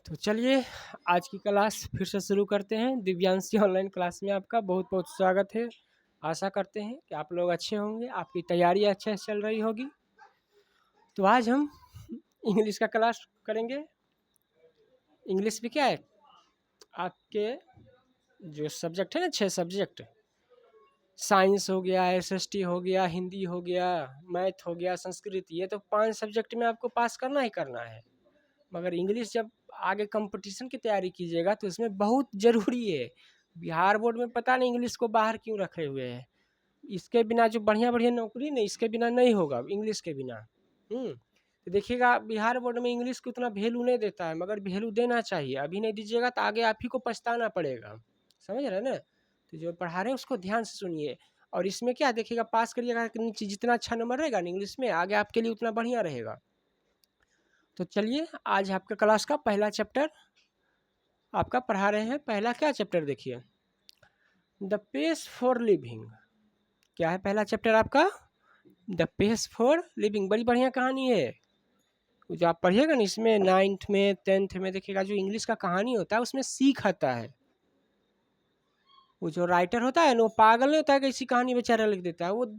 तो चलिए आज की क्लास फिर से शुरू करते हैं। दिव्यांशी ऑनलाइन क्लास में आपका बहुत बहुत स्वागत है। आशा करते हैं कि आप लोग अच्छे होंगे, आपकी तैयारी अच्छे से चल रही होगी। तो आज हम इंग्लिश का क्लास करेंगे। इंग्लिश भी क्या है, आपके जो सब्जेक्ट है ना, 6 सब्जेक्ट, साइंस हो गया, एसएसटी हो गया, हिंदी हो गया, मैथ हो गया, संस्कृत, ये तो 5 सब्जेक्ट में आपको पास करना ही करना है। मगर इंग्लिश जब आगे कंपटीशन की तैयारी कीजिएगा तो इसमें बहुत ज़रूरी है। बिहार बोर्ड में पता नहीं इंग्लिश को बाहर क्यों रखे हुए हैं। इसके बिना जो बढ़िया बढ़िया नौकरी नहीं, इसके बिना नहीं होगा, इंग्लिश के बिना। तो देखिएगा बिहार बोर्ड में इंग्लिश को उतना वैल्यू नहीं देता है, मगर वैल्यू देना चाहिए। अभी नहीं दीजिएगा तो आगे आप ही को पछताना पड़ेगा। समझ रहे हैं ना? तो जो पढ़ा रहे हैं उसको ध्यान से सुनिए। और इसमें क्या देखिएगा, पास करिएगा कि नीचे जितना अच्छा नंबर रहेगा ना इंग्लिश में, आगे आपके लिए उतना बढ़िया रहेगा। तो चलिए आज आपका क्लास का पहला चैप्टर आपका पढ़ा रहे हैं। पहला क्या चैप्टर देखिए, द पेस फॉर लिविंग। क्या है पहला चैप्टर आपका? The pace for living. बड़ी बढ़िया कहानी है। जो आप पढ़िएगा ना, इसमें 9th में 10th में देखिएगा, जो इंग्लिश का कहानी होता है उसमें सीख आता है। वो जो राइटर होता है ना, वो पागल नहीं होता है कि ऐसी कहानी बेचारा लिख देता है। वो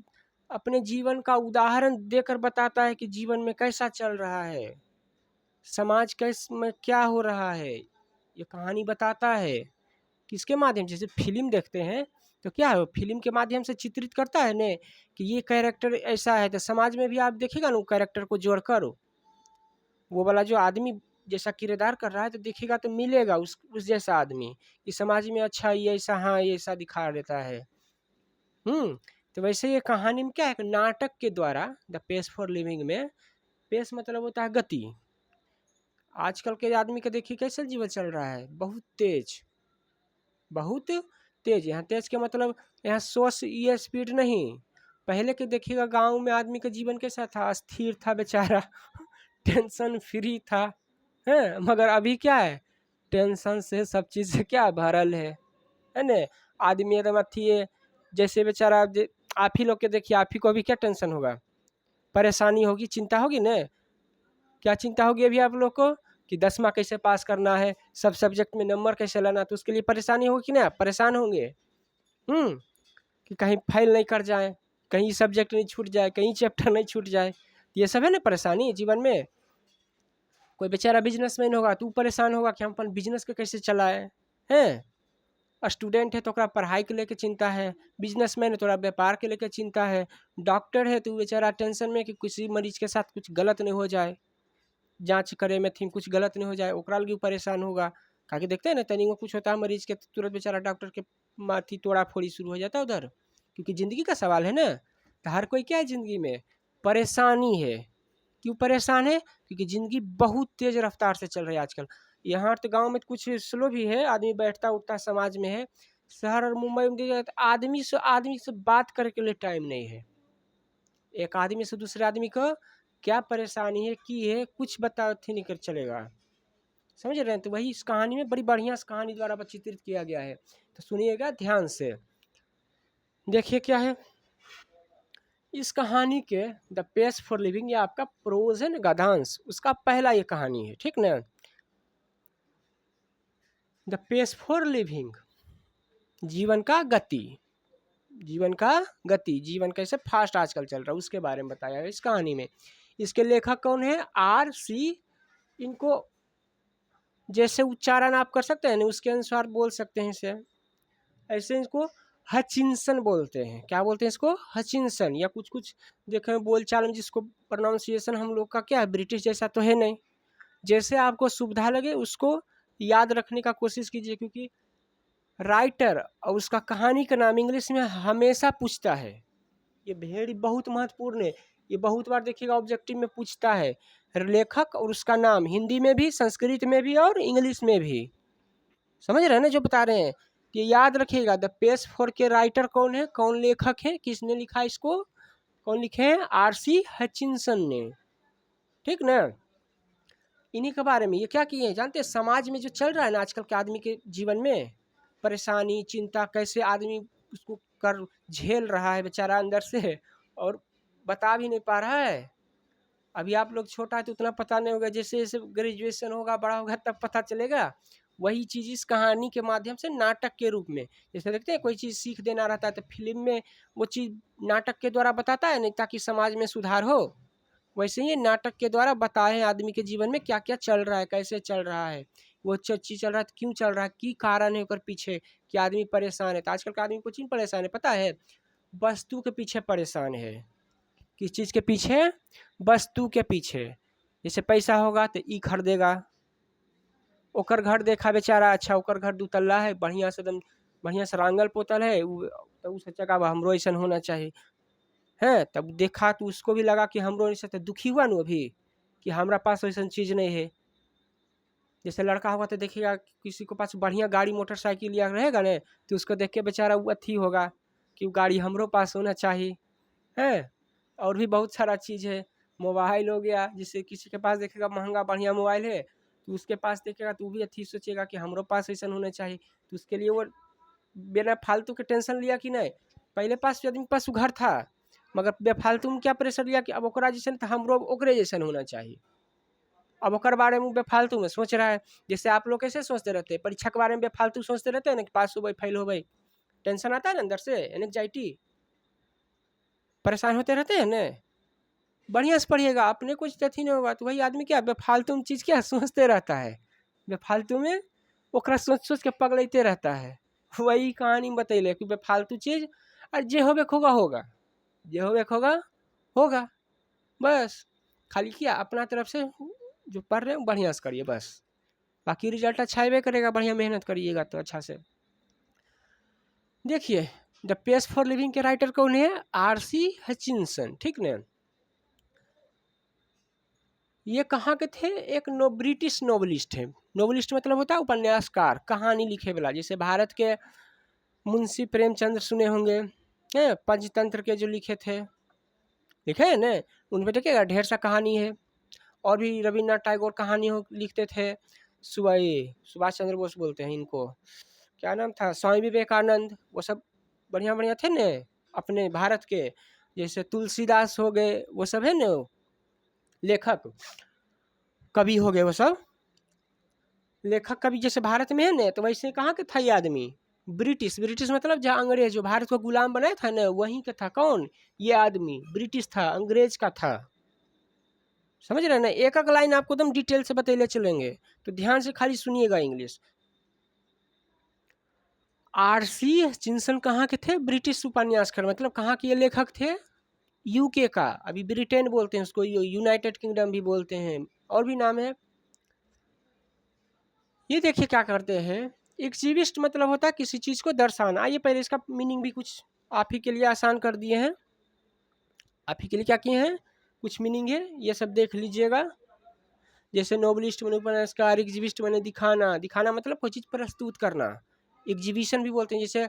अपने जीवन का उदाहरण देकर बताता है कि जीवन में कैसा चल रहा है, समाज कैस में क्या हो रहा है, ये कहानी बताता है। किसके माध्यम से? जैसे फिल्म देखते हैं तो क्या है, फिल्म के माध्यम से चित्रित करता है ने कि ये कैरेक्टर ऐसा है, तो समाज में भी आप देखिएगा ना, कैरेक्टर को जोड़कर वो वाला जो आदमी जैसा किरदार कर रहा है तो देखिएगा तो मिलेगा उस जैसा आदमी कि समाज में अच्छा ये ऐसा, हाँ ये ऐसा दिखा देता है। तो वैसे ये कहानी में क्या है, नाटक के द्वारा द पेस फॉर लिविंग में, पेस मतलब होता है गति। आजकल के आदमी का देखिए कैसे जीवन चल रहा है, बहुत तेज, बहुत तेज। यहाँ तेज के मतलब यहाँ 100 से ये स्पीड नहीं। पहले के देखिएगा गांव में आदमी का जीवन कैसा था, स्थिर था बेचारा टेंशन फ्री था, है। मगर अभी क्या है, टेंशन से सब चीज़ से क्या भरल है न। आदमी एकदम अथी है, जैसे बेचारा आप ही लोग के देखिए, आप ही को अभी क्या टेंशन होगा, परेशानी होगी, चिंता होगी न। क्या चिंता होगी अभी आप लोग को कि 10वां कैसे पास करना है, सब सब्जेक्ट में नंबर कैसे लाना, तो उसके लिए परेशानी होगी कि ना, परेशान होंगे। कि कहीं फेल नहीं कर जाए, कहीं सब्जेक्ट नहीं छूट जाए, कहीं चैप्टर नहीं छूट जाए, ये सब है ना परेशानी जीवन में। कोई बेचारा बिजनेसमैन होगा तो परेशान होगा कि हम अपन बिजनेस के कैसे चलाए, हैं। स्टूडेंट है तो ओकरा पढ़ाई के लेके चिंता है, बिजनेसमैन है तो व्यापार के लेके चिंता है, डॉक्टर है तो बेचारा टेंशन में कि किसी मरीज के साथ कुछ गलत नहीं हो जाए, जांच करे में थी कुछ गलत नहीं हो जाए, ओकरा लगी परेशान होगा। काहे देखते हैं ना, तनिको कुछ होता है मरीज के तो तुरंत बेचारा डॉक्टर के माथी तोड़ा फोड़ी शुरू हो जाता है उधर, क्योंकि ज़िंदगी का सवाल है ना। तो हर कोई क्या है ज़िंदगी में, परेशानी है। क्यों परेशान है? क्योंकि ज़िंदगी बहुत तेज़ रफ्तार से चल रही है आजकल। यहाँ तो गाँव में कुछ स्लो भी है, आदमी बैठता उठता समाज में है। शहर और मुंबई में देखिए तो आदमी से बात करने के लिए टाइम नहीं है। एक आदमी से दूसरे आदमी को क्या परेशानी है की है, कुछ बता थी नहीं कर चलेगा। समझ रहे हैं? तो वही इस कहानी में बड़ी बढ़िया इस कहानी द्वारा चित्रित किया गया है। तो सुनिएगा ध्यान से, देखिए क्या है इस कहानी के, द पेस फॉर लिविंग, ये आपका प्रोज है ना, गद्यांश, उसका पहला ये कहानी है, ठीक ना। द पेस फॉर लिविंग, जीवन का गति, जीवन का गति, जीवन कैसे फास्ट आजकल चल रहा है उसके बारे में बताया है इस कहानी में। इसके लेखक कौन है? R.C. इनको जैसे उच्चारण आप कर सकते हैं ना, उसके अनुसार बोल सकते हैं इसे। ऐसे इसको हचिंसन बोलते हैं। क्या बोलते हैं इसको? हचिंसन। या कुछ कुछ देखें बोलचाल में जिसको प्रोनाउंसिएशन हम लोग का क्या है, ब्रिटिश जैसा तो है नहीं। जैसे आपको सुविधा लगे उसको याद रखने का कोशिश कीजिए, क्योंकि राइटर और उसका कहानी का नाम इंग्लिश में हमेशा पूछता है। ये भेड़ बहुत महत्वपूर्ण है। ये बहुत बार देखिएगा ऑब्जेक्टिव में पूछता है, लेखक और उसका नाम, हिंदी में भी, संस्कृत में भी और इंग्लिश में भी। समझ रहे हैं ना जो बता रहे हैं? कि याद रखिएगा, द पेस फॉर के राइटर कौन है, कौन लेखक है, किसने लिखा इसको, कौन लिखे हैं? R.C. हचिंसन ने, ठीक ना। इन्हीं के बारे में ये क्या किए हैं जानते हैं? समाज में जो चल रहा है ना आजकल के आदमी के जीवन में, परेशानी चिंता, कैसे आदमी उसको कर झेल रहा है बेचारा अंदर से और बता भी नहीं पा रहा है। अभी आप लोग छोटा है तो उतना पता नहीं होगा, जैसे जैसे ग्रेजुएशन होगा, बड़ा होगा, तब पता चलेगा। वही चीज़ इस कहानी के माध्यम से नाटक के रूप में, जैसे देखते हैं कोई चीज़ सीख देना रहता है तो फिल्म में वो चीज़ नाटक के द्वारा बताता है नहीं, ताकि समाज में सुधार हो। वैसे ही नाटक के द्वारा बताए आदमी के जीवन में क्या क्या चल रहा है, कैसे चल रहा है, वो चीज़ चल रहा है तो क्यों चल रहा है, की कारण है ओकर पीछे, कि आदमी परेशान है। तो आजकल का आदमी कुछ नहीं परेशान है, पता है, वस्तु के पीछे परेशान है। किस चीज़ के पीछे? वस्तु के पीछे। जैसे पैसा होगा तो ई खरीदेगा, ओकर घर देखा बेचारा, अच्छा ओकर घर 2 तल्ला है, बढ़िया से एकदम बढ़िया से रांगल पोतल है, तो उ सोचेगा हमरो ऐसा होना चाहिए है। तब देखा तो उसको भी लगा कि हमरो ऐसा, तो दुखी हुआ ना अभी कि हमारा पास वैसा चीज़ नहीं है। जैसे लड़का होगा तो देखिएगा किसी के पास बढ़िया गाड़ी मोटरसाइकिल या रहेगा ना, तो उसको देख के बेचारा वो अथी होगा कि वो गाड़ी हमरो पास होना चाहिए है। और भी बहुत सारा चीज़ है, मोबाइल हो गया, जैसे किसी के पास देखेगा महंगा बढ़िया मोबाइल है, तो उसके पास देखेगा तो वो भी अथी सोचेगा कि हमरो पास ऐसा होना चाहिए। तो उसके लिए वो बिना फालतू के टेंशन लिया कि नहीं, पहले पास आदमी पास घर था, मगर बेफालतू में क्या प्रेशर लिया कि अब ओकरा जैसन तो हमरो ओकरे जैसन होना चाहिए। अब ओकर बारे में बेफालतू में सोच रहा है। जैसे आप लोग कैसे सोचते रहते हैं परीक्षा के बारे में, बेफालतू सोचते रहते हैं ना कि पास हो गई फेल हो गई, टेंशन आता है ना अंदर से, एंग्जाइटी, परेशान होते रहते हैं ना। बढ़िया से पढ़िएगा, अपने कुछ अथी नहीं होगा। तो वही आदमी क्या बेफालतू में चीज़ क्या सोचते रहता है, बेफालतू में ओकरा सोच सोच के पगलैते रहता है। वही कहानी में बतैले कि बेफालतू चीज़, और जे होबे होगा होगा, जे होबे होगा होगा, बस खाली क्या अपना तरफ से जो पढ़ रहे हैं बढ़िया से करिए बस, बाकी रिजल्ट अच्छा आबे करेगा, बढ़िया मेहनत करिएगा तो अच्छा से। देखिए द पेस फॉर लिविंग के राइटर कौन है? आर.सी. हचिंसन, ठीक ना। ये कहाँ के थे? एक ब्रिटिश नोवेलिस्ट है। नोवेलिस्ट मतलब होता है उपन्यासकार, कहानी लिखे वाला। जैसे भारत के मुंशी प्रेमचंद्र सुने होंगे, हैं, पंचतंत्र के जो लिखे थे, लिखे है ना, उनमें देखिएगा ढेर सा कहानी है। और भी रविन्द्रनाथ टैगोर कहानी हो लिखते थे। सुभाष चंद्र बोस बोलते हैं इनको, क्या नाम था, स्वामी विवेकानंद, वो सब बढ़िया बढ़िया थे न अपने भारत के। जैसे तुलसीदास हो गए, वो सब है न लेखक कवि हो गए, वो सब लेखक कवि जैसे भारत में है न। तो वैसे कहाँ के था ये आदमी? ब्रिटिश। ब्रिटिश मतलब जहाँ अंग्रेज जो भारत को गुलाम बनाया था न, वहीं का था। कौन? ये आदमी ब्रिटिश था, अंग्रेज का था। समझ रहे हैं ना? एक एक लाइन आपको एकदम डिटेल से बतैले चलेंगे, तो ध्यान से खाली सुनिएगा इंग्लिश। आर.सी. हचिंसन कहाँ के थे? ब्रिटिश उपन्यासकार, मतलब कहाँ के ये लेखक थे? यूके का। अभी ब्रिटेन बोलते हैं उसको, यूनाइटेड किंगडम भी बोलते हैं, और भी नाम है। ये देखिए क्या करते हैं, एग्जिबिस्ट मतलब होता है किसी चीज़ को दर्शाना। आइए पहले इसका मीनिंग भी कुछ आप ही के लिए आसान कर दिए हैं। आप ही के लिए क्या किए हैं, कुछ मीनिंग है, ये सब देख लीजिएगा। जैसे नोवेलिस्ट मैंने उपन्यासकार, एग्जिबिस्ट मैंने दिखाना, दिखाना मतलब कोई चीज़ प्रस्तुत करना। एग्जीबिशन भी बोलते हैं। जैसे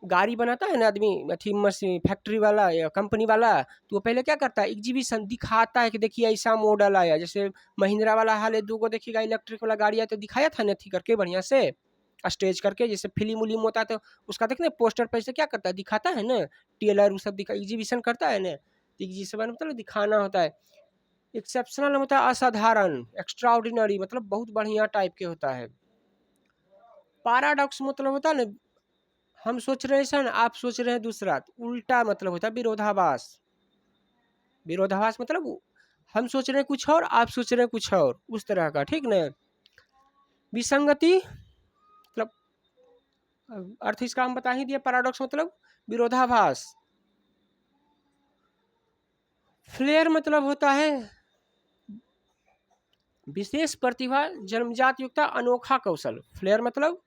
गाड़ी बनाता है ना आदमी, अथी मशीन फैक्ट्री वाला या कंपनी वाला, तो वो पहले क्या करता है, एग्जीबिशन दिखाता है कि देखिए ऐसा मॉडल आया। जैसे महिंद्रा वाला हाल है, 2 को देखिएगा इलेक्ट्रिक वाला गाड़ी आया तो दिखाया था ना अथी करके बढ़िया से स्टेज करके। जैसे फिल्म उलिम होता है तो उसका देखना पोस्टर पर से क्या करता है, दिखाता है ना, टेलर वो सब दिखा एग्जीबिशन करता है ना। एग्जीबिशन मतलब दिखाना होता है। एक्सेप्शनल होता है असाधारण, एक्स्ट्राऑर्डिनरी मतलब बहुत बढ़िया टाइप के होता है। पैराडॉक्स मतलब होता है ना, हम सोच रहे हैं ऐसा ना, आप सोच रहे हैं दूसरा, तो उल्टा मतलब होता है विरोधाभास। विरोधाभास मतलब हम सोच रहे हैं कुछ और, आप सोच रहे हैं कुछ और, उस तरह का, ठीक ना। विसंगति मतलब अर्थ इसका हम बता ही दिए, पैराडॉक्स मतलब विरोधाभास। फ्लेयर मतलब होता है विशेष प्रतिभा, जन्मजात युक्ता, अनोखा कौशल। फ्लेयर मतलब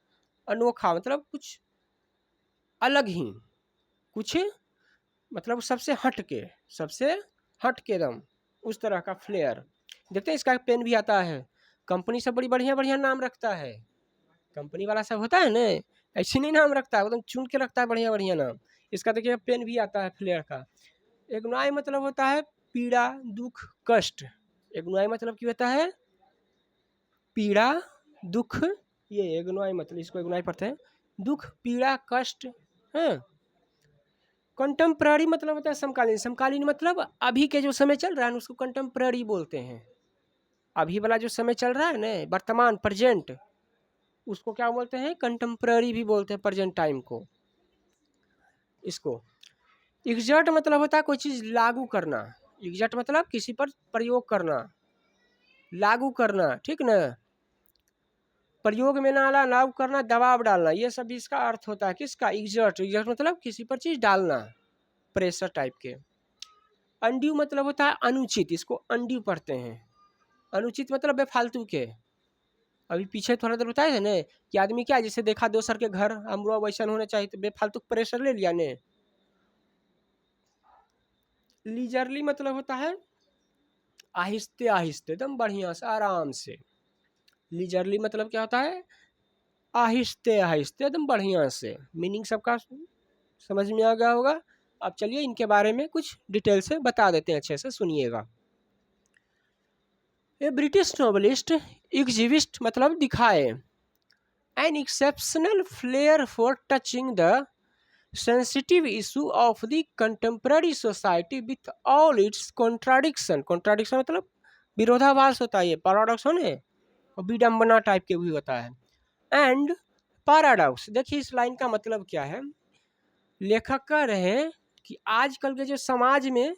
अनोखा, मतलब कुछ अलग ही, कुछ मतलब सबसे हट के, सबसे हट के दम, उस तरह का फ्लेयर। देखते हैं इसका पेन भी आता है, कंपनी सब बड़ी बढ़िया बढ़िया नाम रखता है। कंपनी वाला सब होता है ना, ऐसे नहीं नाम रखता है, एकदम चुन के रखता है बढ़िया बढ़िया नाम। इसका देखिए पेन भी आता है फ्लेयर का। एग्नाई मतलब होता है पीड़ा, दुख, कष्ट। एग्नाई मतलब क्या होता है, पीड़ा, दुख। ये एग्नाई मतलब इसको एग्नाई पढ़ते हैं, दुख, पीड़ा, कष्ट, हाँ। कंटेम्प्ररी मतलब होता है समकालीन। समकालीन मतलब अभी के जो समय चल रहा है ना उसको कंटेम्प्ररी बोलते हैं। अभी वाला जो समय चल रहा है ना, वर्तमान प्रेजेंट, उसको क्या बोलते हैं? कंटेम्प्ररी भी बोलते हैं प्रेजेंट टाइम को। इसको एग्जर्ट मतलब होता है कोई चीज़ लागू करना। एग्जर्ट मतलब किसी पर प्रयोग करना, लागू करना, ठीक ना। प्रयोग में ना आना, लागू करना, दबाव डालना, ये सब इसका अर्थ होता है किसका? एग्जर्ट। एग्जर्ट मतलब किसी पर चीज़ डालना, प्रेशर टाइप के। अनड्यू मतलब होता है अनुचित, इसको अनड्यू पढ़ते हैं। अनुचित मतलब बेफालतू के। अभी पीछे थोड़ा देर बताया है ना कि आदमी क्या, जैसे देखा दोसर के घर हमरो वैसन होना चाहिए तो बेफालतू प्रेशर ले लिया ने। लीजरली मतलब होता है आहिस्ते आहिस्ते, एकदम बढ़िया से, आराम से। लीजरली मतलब क्या होता है? आहिस्ते आहिस्ते, एकदम बढ़िया से। मीनिंग सबका समझ में आ गया होगा। अब चलिए इनके बारे में कुछ डिटेल से बता देते हैं, अच्छे से सुनिएगा। ए ब्रिटिश नॉवेलिस्ट एग्जिबिस्ट मतलब दिखाए an exceptional flare for touching the sensitive issue of the contemporary society with all its contradiction। contradiction मतलब विरोधाभास होता है, ये पैराडॉक्स होने और विडंबना टाइप के भी होता है। एंड पैराडॉक्स, देखिए इस लाइन का मतलब क्या है। लेखक कह रहे हैं कि आजकल के जो समाज में,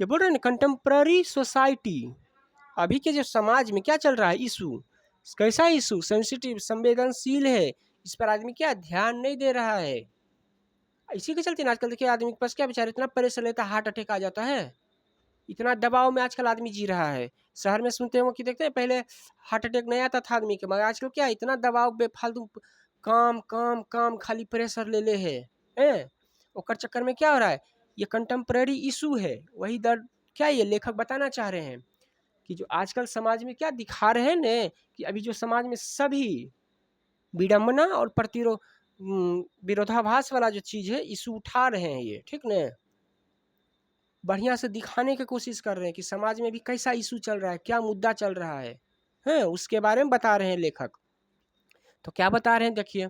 ये बोल रहे हैं ना कंटेम्प्ररी सोसाइटी, अभी के जो समाज में क्या चल रहा है, इशू कैसा इशू? सेंसिटिव, संवेदनशील है। इस पर आदमी क्या ध्यान नहीं दे रहा है। इसी के चलते आजकल देखिए आदमी के पास क्या बेचारा इतना प्रेशर लेता है, हार्ट अटैक आ जाता है। इतना दबाव में आजकल आदमी जी रहा है। शहर में सुनते हो कि देखते हैं पहले हार्ट अटैक नहीं आता था आदमी के, मगर आजकल क्या इतना दबाव, बेफालतू काम काम काम, खाली प्रेशर ले ले है। ओकर चक्कर में क्या हो रहा है, ये कंटेम्प्रेरी इशू है। वही दर्द क्या ये लेखक बताना चाह रहे हैं कि जो आजकल समाज में क्या दिखा रहे हैं न, कि अभी जो समाज में सभी विडंबना और विरोधाभास वाला जो चीज़ है, इशू उठा रहे हैं ये, ठीक न। बढ़िया से दिखाने की कोशिश कर रहे हैं कि समाज में भी कैसा इशू चल रहा है, क्या मुद्दा चल रहा है, उसके बारे में बता रहे हैं लेखक। तो क्या बता रहे हैं देखिए।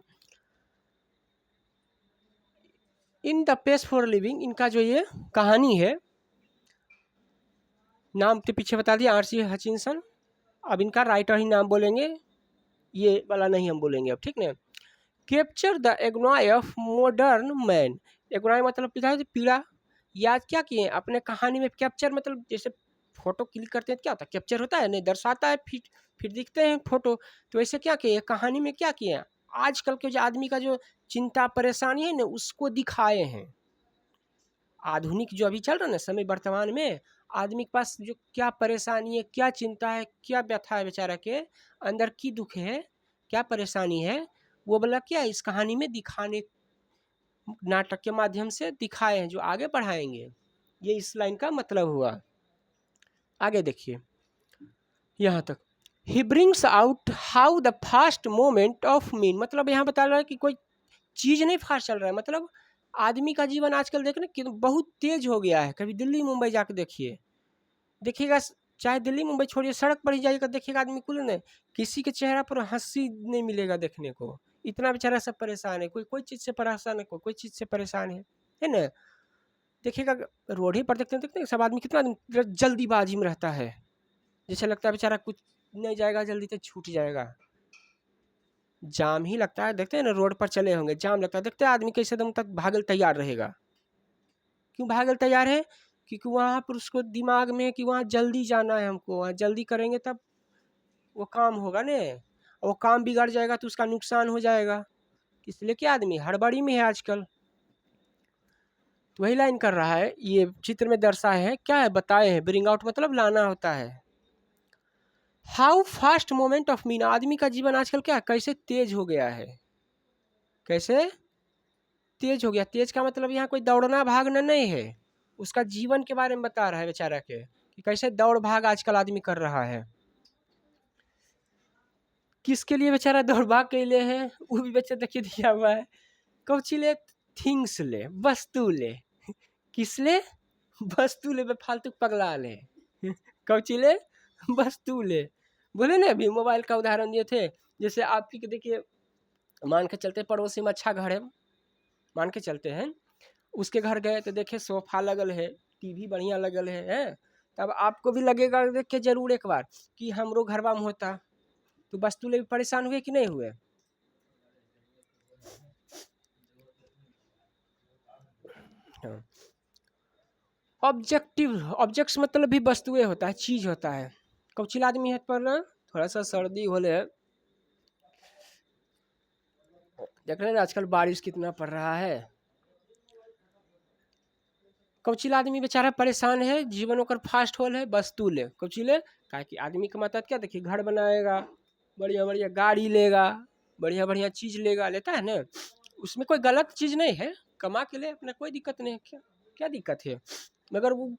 In the pace for living, इनका जो ये कहानी है, नाम के पीछे बता दिया आर सी हचिंसन। अब इनका राइटर ही नाम बोलेंगे, ये वाला नहीं हम बोलेंगे अब, ठीक ना। Capture the agony of modern man. Agony मतलब पीड़ा। याद क्या किए अपने कहानी में? कैप्चर मतलब जैसे फोटो क्लिक करते हैं, क्या होता है? कैप्चर होता है, नहीं दर्शाता है, फिर दिखते हैं फोटो। तो ऐसे क्या किए कहानी में, क्या किए आजकल के जो आदमी का जो चिंता परेशानी है ना, उसको दिखाए हैं। आधुनिक जो अभी चल रहा है ना समय, वर्तमान में आदमी के पास जो क्या परेशानी है, क्या चिंता है, क्या व्यथा है बेचारा के अंदर, की दुख है, क्या परेशानी है, वो बोला क्या इस कहानी में दिखाने, नाटक के माध्यम से दिखाए हैं, जो आगे बढ़ाएंगे। ये इस लाइन का मतलब हुआ। आगे देखिए यहाँ तक। He brings out how the fast moment of mean, मतलब यहाँ बता रहा है कि कोई चीज़ नहीं फास्ट चल रहा है, मतलब आदमी का जीवन आजकल देखने कि बहुत तेज हो गया है। कभी दिल्ली मुंबई जाके देखिएगा, चाहे दिल्ली मुंबई छोड़िए, सड़क पर ही जाइएगा देखिएगा आदमी कुल ने, किसी के चेहरा पर हंसी नहीं मिलेगा देखने को। इतना बेचारा सब परेशान है, कोई चीज़ से परेशान है, कोई चीज़ से परेशान है ना। देखिएगा रोड ही पर देखते हैं सब आदमी कितना जल्दीबाजी में रहता है, जैसे लगता है बेचारा कुछ नहीं जाएगा जल्दी तो छूट जाएगा। जाम ही लगता है, देखते हैं ना रोड पर चले होंगे, जाम लगता है, देखते हैं आदमी कैसे दम तक भागल तैयार रहेगा। क्यों भागल तैयार है? क्योंकि वहाँ पर उसको दिमाग में है कि वहाँ जल्दी जाना है हमको, वहाँ जल्दी करेंगे तब वो काम होगा ने, वो काम बिगड़ जाएगा तो उसका नुकसान हो जाएगा। इसलिए क्या आदमी हड़बड़ी में है आजकल। तो वही लाइन कर रहा है, ये चित्र में दर्शाए हैं, क्या है बताए हैं। ब्रिंग आउट मतलब लाना होता है। How fast moment of mean, आदमी का जीवन आजकल क्या कैसे तेज हो गया है, कैसे तेज हो गया। तेज का मतलब यहाँ कोई दौड़ना भागना नहीं है, उसका जीवन के बारे में बता रहा है बेचारा के कि कैसे दौड़ भाग आजकल आदमी कर रहा है। किसके लिए बेचारा दौड़ भाग के लिए है, वो भी बच्चा देखिए दिया हुआ है। कौची ले? थिंग्स ले, वस्तु ले। किस ले? वस्तु ले, फालतू पगला ले। कौची ले? वस्तु ले। बोले ना अभी मोबाइल का उदाहरण दिए थे, जैसे आपकी देखिए मान के चलते पड़ोसी में अच्छा घर है, मान के चलते हैं उसके घर गए तो देखे सोफा लगल है, टीवी बढ़िया लगल है, तब आपको भी लगेगा देख के जरूर एक बार कि हमरो घरवा में होता। तो वस्तु ले परेशान हुए कि नहीं हुए? हाँ। ऑब्जेक्ट्स मतलब भी वस्तुएं होता है, चीज होता है। कौचिल आदमी है पर ना थोड़ा सा सर्दी होले, देख रहे हैं आजकल बारिश कितना पड़ रहा है। कौचिल आदमी बेचारा परेशान है, जीवन ओकर फास्ट होल है, वस्तु ले कौचिले काहे कि आदमी का मतलब क्या देखिए, घर बनाएगा, बढ़िया बढ़िया गाड़ी लेगा, बढ़िया बढ़िया चीज लेगा, लेता है ना, उसमें कोई गलत चीज नहीं है, कमा के ले अपना कोई दिक्कत नहीं है, क्या क्या दिक्कत है। मगर वो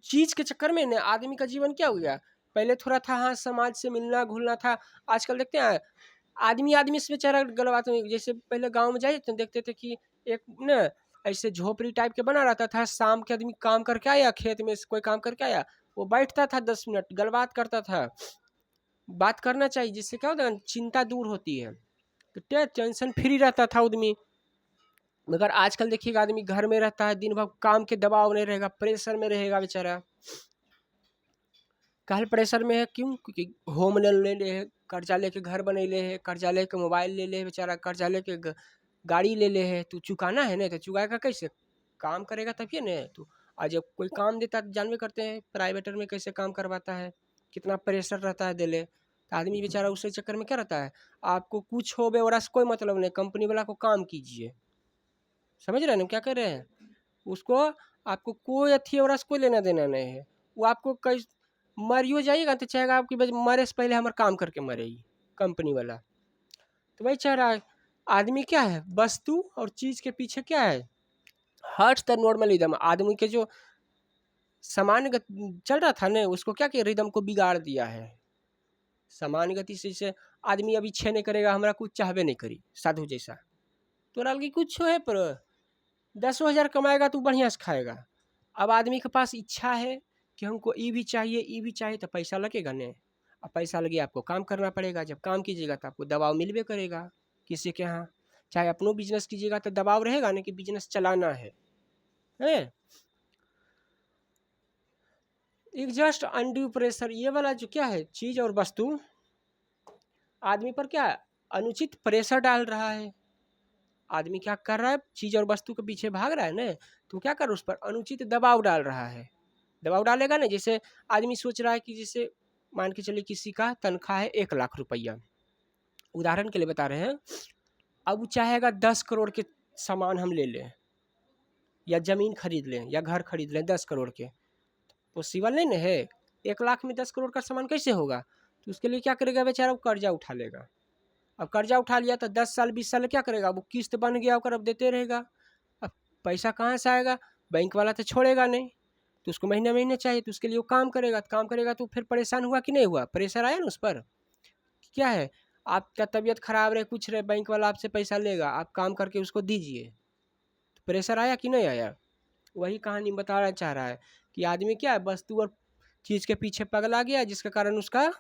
चीज के चक्कर में ना आदमी का जीवन क्या हो गया, पहले थोड़ा था हाँ समाज से मिलना घुलना था, आजकल देखते हैं आदमी आदमी से बेचारा गलबात में, जैसे पहले गांव में जाए तो देखते थे कि एक ना ऐसे झोपड़ी टाइप के बना रहता था, शाम के आदमी काम करके आया, खेत में से कोई काम करके आया, वो बैठता था 10 मिनट गलबात करता था। बात करना चाहिए, जिससे क्या होता है चिंता दूर होती है, तो टेंशन फ्री रहता था आदमी। मगर आजकल देखिएगा आदमी घर में रहता है, दिन भर काम के दबाव नहीं रहेगा, प्रेशर में रहेगा बेचारा। काहे प्रेशर में है, क्यों? क्योंकि होम लोन ले ले है, कर्जा लेके घर बनैले है, कर्जा लेके मोबाइल ले ले है बेचारा, कर्जा लेके गाड़ी ले ले है, तो चुकाना है ना, तो चुकाएगा कैसे? काम करेगा तभी ना तो। आज जब कोई काम देता है जानवे करते हैं प्राइवेटर में कैसे काम करवाता है, कितना प्रेशर रहता है देले, तो आदमी बेचारा उसी चक्कर में क्या रहता है, आपको कुछ हो बे और कोई मतलब नहीं, कंपनी वाला को काम कीजिए, समझ रहे हैं ना क्या कर रहे हैं उसको, आपको कोई अथी और कोई लेना देना नहीं है। वो आपको कई मरियो जाइएगा तो चाहेगा आपकी मरे से पहले हमारा काम करके मरेगी कंपनी वाला। तो वही चाह रहा है आदमी क्या है, वस्तु और चीज के पीछे क्या है, हर्ट्स द नॉर्मल रिदम। आदमी के जो सामान्य चल रहा था ना उसको क्या किया, रिदम को बिगाड़ दिया है। सामान्य गति से आदमी अभी छे नहीं करेगा, हमारा कुछ चाहबे नहीं करी साधु जैसा, तो की कुछ है पर 10,000 कमाएगा तो बढ़िया से खाएगा। अब आदमी के पास इच्छा है कि हमको ये भी चाहिए, ये भी चाहिए, तो पैसा लगेगा न, अब पैसा लगे आपको काम करना पड़ेगा, जब काम कीजिएगा तो आपको दबाव मिलबे करेगा किसी के यहाँ। चाहे अपनो बिजनेस कीजिएगा तो दबाव रहेगा ना कि बिजनेस चलाना है। एक जस्ट अनड्यू प्रेशर, ये वाला जो क्या है चीज और वस्तु आदमी पर क्या अनुचित प्रेशर डाल रहा है। आदमी क्या कर रहा है, चीज और वस्तु के पीछे भाग रहा है ना, तो क्या कर उस पर अनुचित दबाव डाल रहा है। दबाव डालेगा ना, जैसे आदमी सोच रहा है कि जैसे मान के चलिए किसी का तनख्वाह है 1,00,000 रुपया, उदाहरण के लिए बता रहे हैं, अब वो चाहेगा 10 करोड़ के सामान हम ले लें, या जमीन खरीद लें, या घर खरीद लें 10 करोड़ के, पॉसिबल नहीं ना है। 1,00,000 में 10 करोड़ का सामान कैसे होगा? तो उसके लिए क्या करेगा बेचारा, वो कर्जा उठा लेगा। अब कर्जा उठा लिया तो 10 साल 20 साल क्या करेगा, वो किस्त बन गया होकर अब देते रहेगा। अब पैसा कहाँ से आएगा, बैंक वाला तो छोड़ेगा नहीं, तो उसको महीने महीने चाहिए, तो उसके लिए वो काम करेगा, तो काम करेगा तो फिर परेशान हुआ कि नहीं हुआ, प्रेशर आया ना उस पर। क्या है, आपका तबीयत खराब रहे कुछ रहे, बैंक वाला आपसे पैसा लेगा, आप काम करके उसको दीजिए, तो प्रेशर आया कि नहीं आया। वही कहानी बताना चाह रहा है कि आदमी क्या है, वस्तु और चीज़ के पीछे पगला गया, जिसके कारण उसका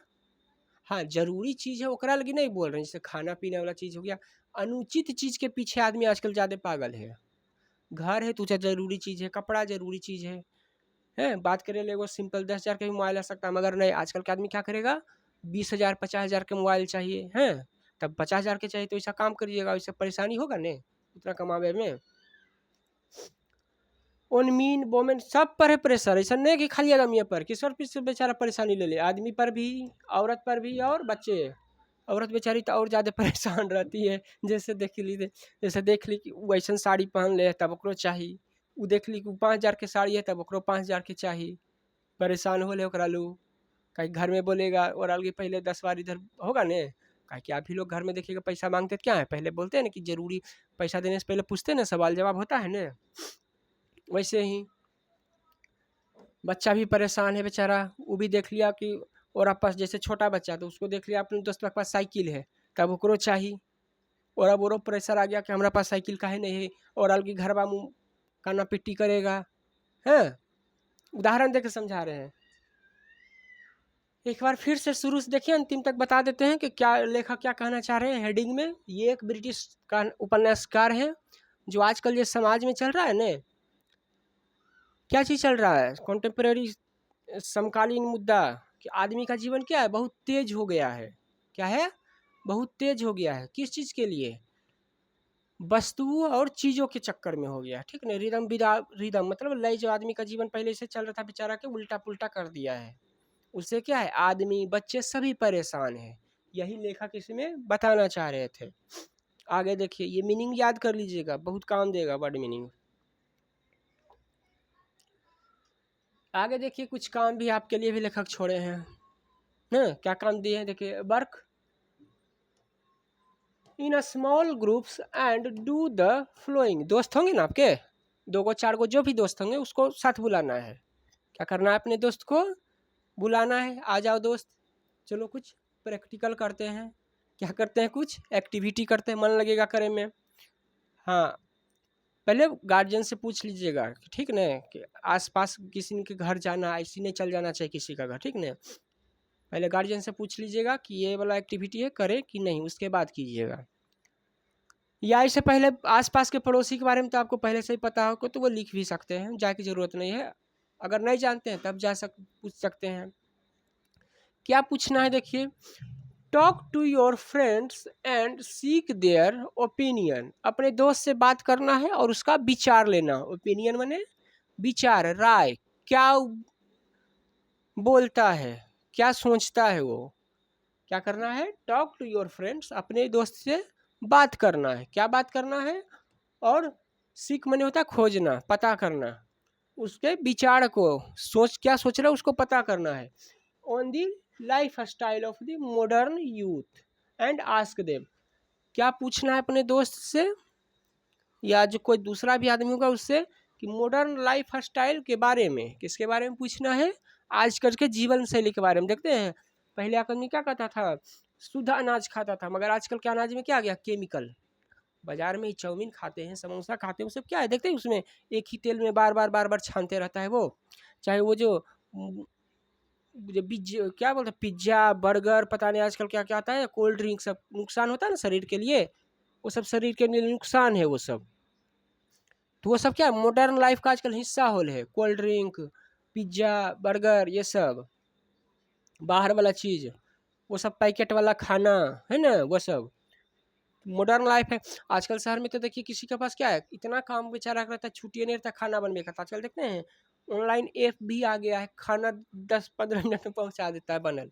हाँ जरूरी चीज़ है ओकरा लगी नहीं बोल रहे हैं, जैसे खाना पीने वाला चीज़ हो गया, अनुचित चीज़ के पीछे आदमी आजकल ज़्यादा पागल है। घर है तो जरूरी चीज़ है, कपड़ा जरूरी चीज़ है। बात करें लेगो सिंपल 10,000 का भी मोबाइल आ सकता है, मगर नहीं, आजकल के आदमी क्या करेगा, 20,000 50,000 के मोबाइल चाहिए है, तब 50,000 के चाहिए, तो ऐसा काम करिएगा, वैसे परेशानी होगा नहीं उतना कमावे में। मीन वोमेन सब पर है प्रेशर, ऐसा नहीं कि खाली आदमी पर, किस और से बेचारा परेशानी ले ले, आदमी पर भी, औरत पर भी, और बच्चे। औरत बेचारी तो और ज़्यादा परेशान रहती है, जैसे देख ली कि वैसन साड़ी पहन ले तब ओकरो चाहिए, वो देख ली कि 5,000 के साड़ी है तब ओकरो 5,000 के चाहिए, परेशान हो ले ओकरा लोग। कहीं घर में बोलेगा और अलगे पहले 10 बार इधर होगा ने, कहीं कि आप ही लोग घर में देखिएगा पैसा मांगते क्या है, पहले बोलते हैं ना कि जरूरी पैसा देने से पहले पूछते हैं ना, सवाल जवाब होता है ना। वैसे ही बच्चा भी परेशान है बेचारा, वो भी देख लिया कि और आप पास जैसे छोटा बच्चा, तो उसको देख लिया अपने दोस्त के पास साइकिल है, तब ओकरो चाहिए, और अब और प्रेशर आ गया कि हमारा पास साइकिल काहे नहीं है, और अलग घर बा मुँह काना पिट्टी करेगा है। उदाहरण देके समझा रहे हैं। एक बार फिर से शुरू से देखिए अंतिम तक बता देते हैं कि क्या लेखक क्या कहना चाह रहे हैं हेडिंग में। ये एक ब्रिटिश का उपन्यासकार है, जो आजकल ये समाज में चल रहा है ना, क्या चीज़ चल रहा है, कॉन्टेम्परेरी समकालीन मुद्दा कि आदमी का जीवन क्या है, बहुत तेज हो गया है। क्या है, बहुत तेज हो गया है। किस चीज़ के लिए, वस्तुओं और चीज़ों के चक्कर में हो गया, ठीक ना। रिदम विदा रिदम मतलब लय, जो आदमी का जीवन पहले से चल रहा था बेचारा के उल्टा पुल्टा कर दिया है। उससे क्या है, आदमी बच्चे सभी परेशान हैं। यही लेखक इसमें बताना चाह रहे थे। आगे देखिए, ये मीनिंग याद कर लीजिएगा, बहुत काम देगा वर्ड मीनिंग। आगे देखिए, कुछ काम भी आपके लिए भी लेखक छोड़े हैं ना। क्या काम दिए हैं देखिए, work in a small groups and do the flowing. दोस्त होंगे ना आपके, 2 को 4 को जो भी दोस्त होंगे उसको साथ बुलाना है। क्या करना है, अपने दोस्त को बुलाना है, आ जाओ दोस्त, चलो कुछ प्रैक्टिकल करते हैं। क्या करते हैं, कुछ एक्टिविटी करते हैं, मन लगेगा करे में। हाँ, पहले गार्जियन से पूछ लीजिएगा, ठीक ना, कि आसपास किसी के घर जाना, ऐसी नहीं चल जाना चाहिए किसी का घर, ठीक ना। पहले गार्जियन से पूछ लीजिएगा कि ये वाला एक्टिविटी है, करे कि नहीं, उसके बाद कीजिएगा। या इससे पहले आसपास के पड़ोसी के बारे में तो आपको पहले से ही पता हो तो वो लिख भी सकते हैं, जाके ज़रूरत नहीं है। अगर नहीं जानते हैं तब पूछ सकते हैं। क्या पूछना है देखिए, talk to your friends and seek their opinion. अपने दोस्त से बात करना है और उसका विचार लेना। ओपिनियन माने विचार, राय, क्या बोलता है, क्या सोचता है वो। क्या करना है, टॉक टू योर फ्रेंड्स, अपने दोस्त से बात करना है। क्या बात करना है, और सीख माने होता है खोजना, पता करना, उसके विचार को, क्या सोच रहा है उसको पता करना है। On the life style of the modern youth and ask them. क्या पूछना है अपने दोस्त से या जो कोई दूसरा भी आदमी होगा उससे, कि मॉडर्न लाइफ स्टाइल के बारे में। किसके बारे में पूछना है, आजकल के जीवन शैली के बारे में। देखते हैं, पहले आदमी क्या कहता था, शुद्ध अनाज खाता था, मगर आजकल के अनाज में क्या आ गया, केमिकल। बाजार में चाउमीन खाते हैं, समोसा खाते हैं, वो सब क्या है, देखते हैं उसमें एक ही तेल में बार बार छानते रहता है वो। चाहे वो जो क्या बोलते हैं, पिज्जा बर्गर, पता नहीं आजकल क्या क्या आता है, कोल्ड ड्रिंक, सब नुकसान होता है ना शरीर के लिए, वो सब शरीर के लिए नुकसान है वो सब। तो वो सब क्या मॉडर्न लाइफ का आजकल हिस्सा होल है, कोल्ड ड्रिंक, पिज्जा बर्गर, ये सब बाहर वाला चीज़, वो सब पैकेट वाला खाना है ना, वो सब मॉडर्न लाइफ है। आजकल शहर में तो देखिए किसी के पास क्या है, इतना काम बेचारा रहता है, छुट्टी नहीं रहता खाना बनने का। आजकल देखते हैं ऑनलाइन ऐप भी आ गया है, खाना 10-15 मिनट में पहुंचा देता है बनल।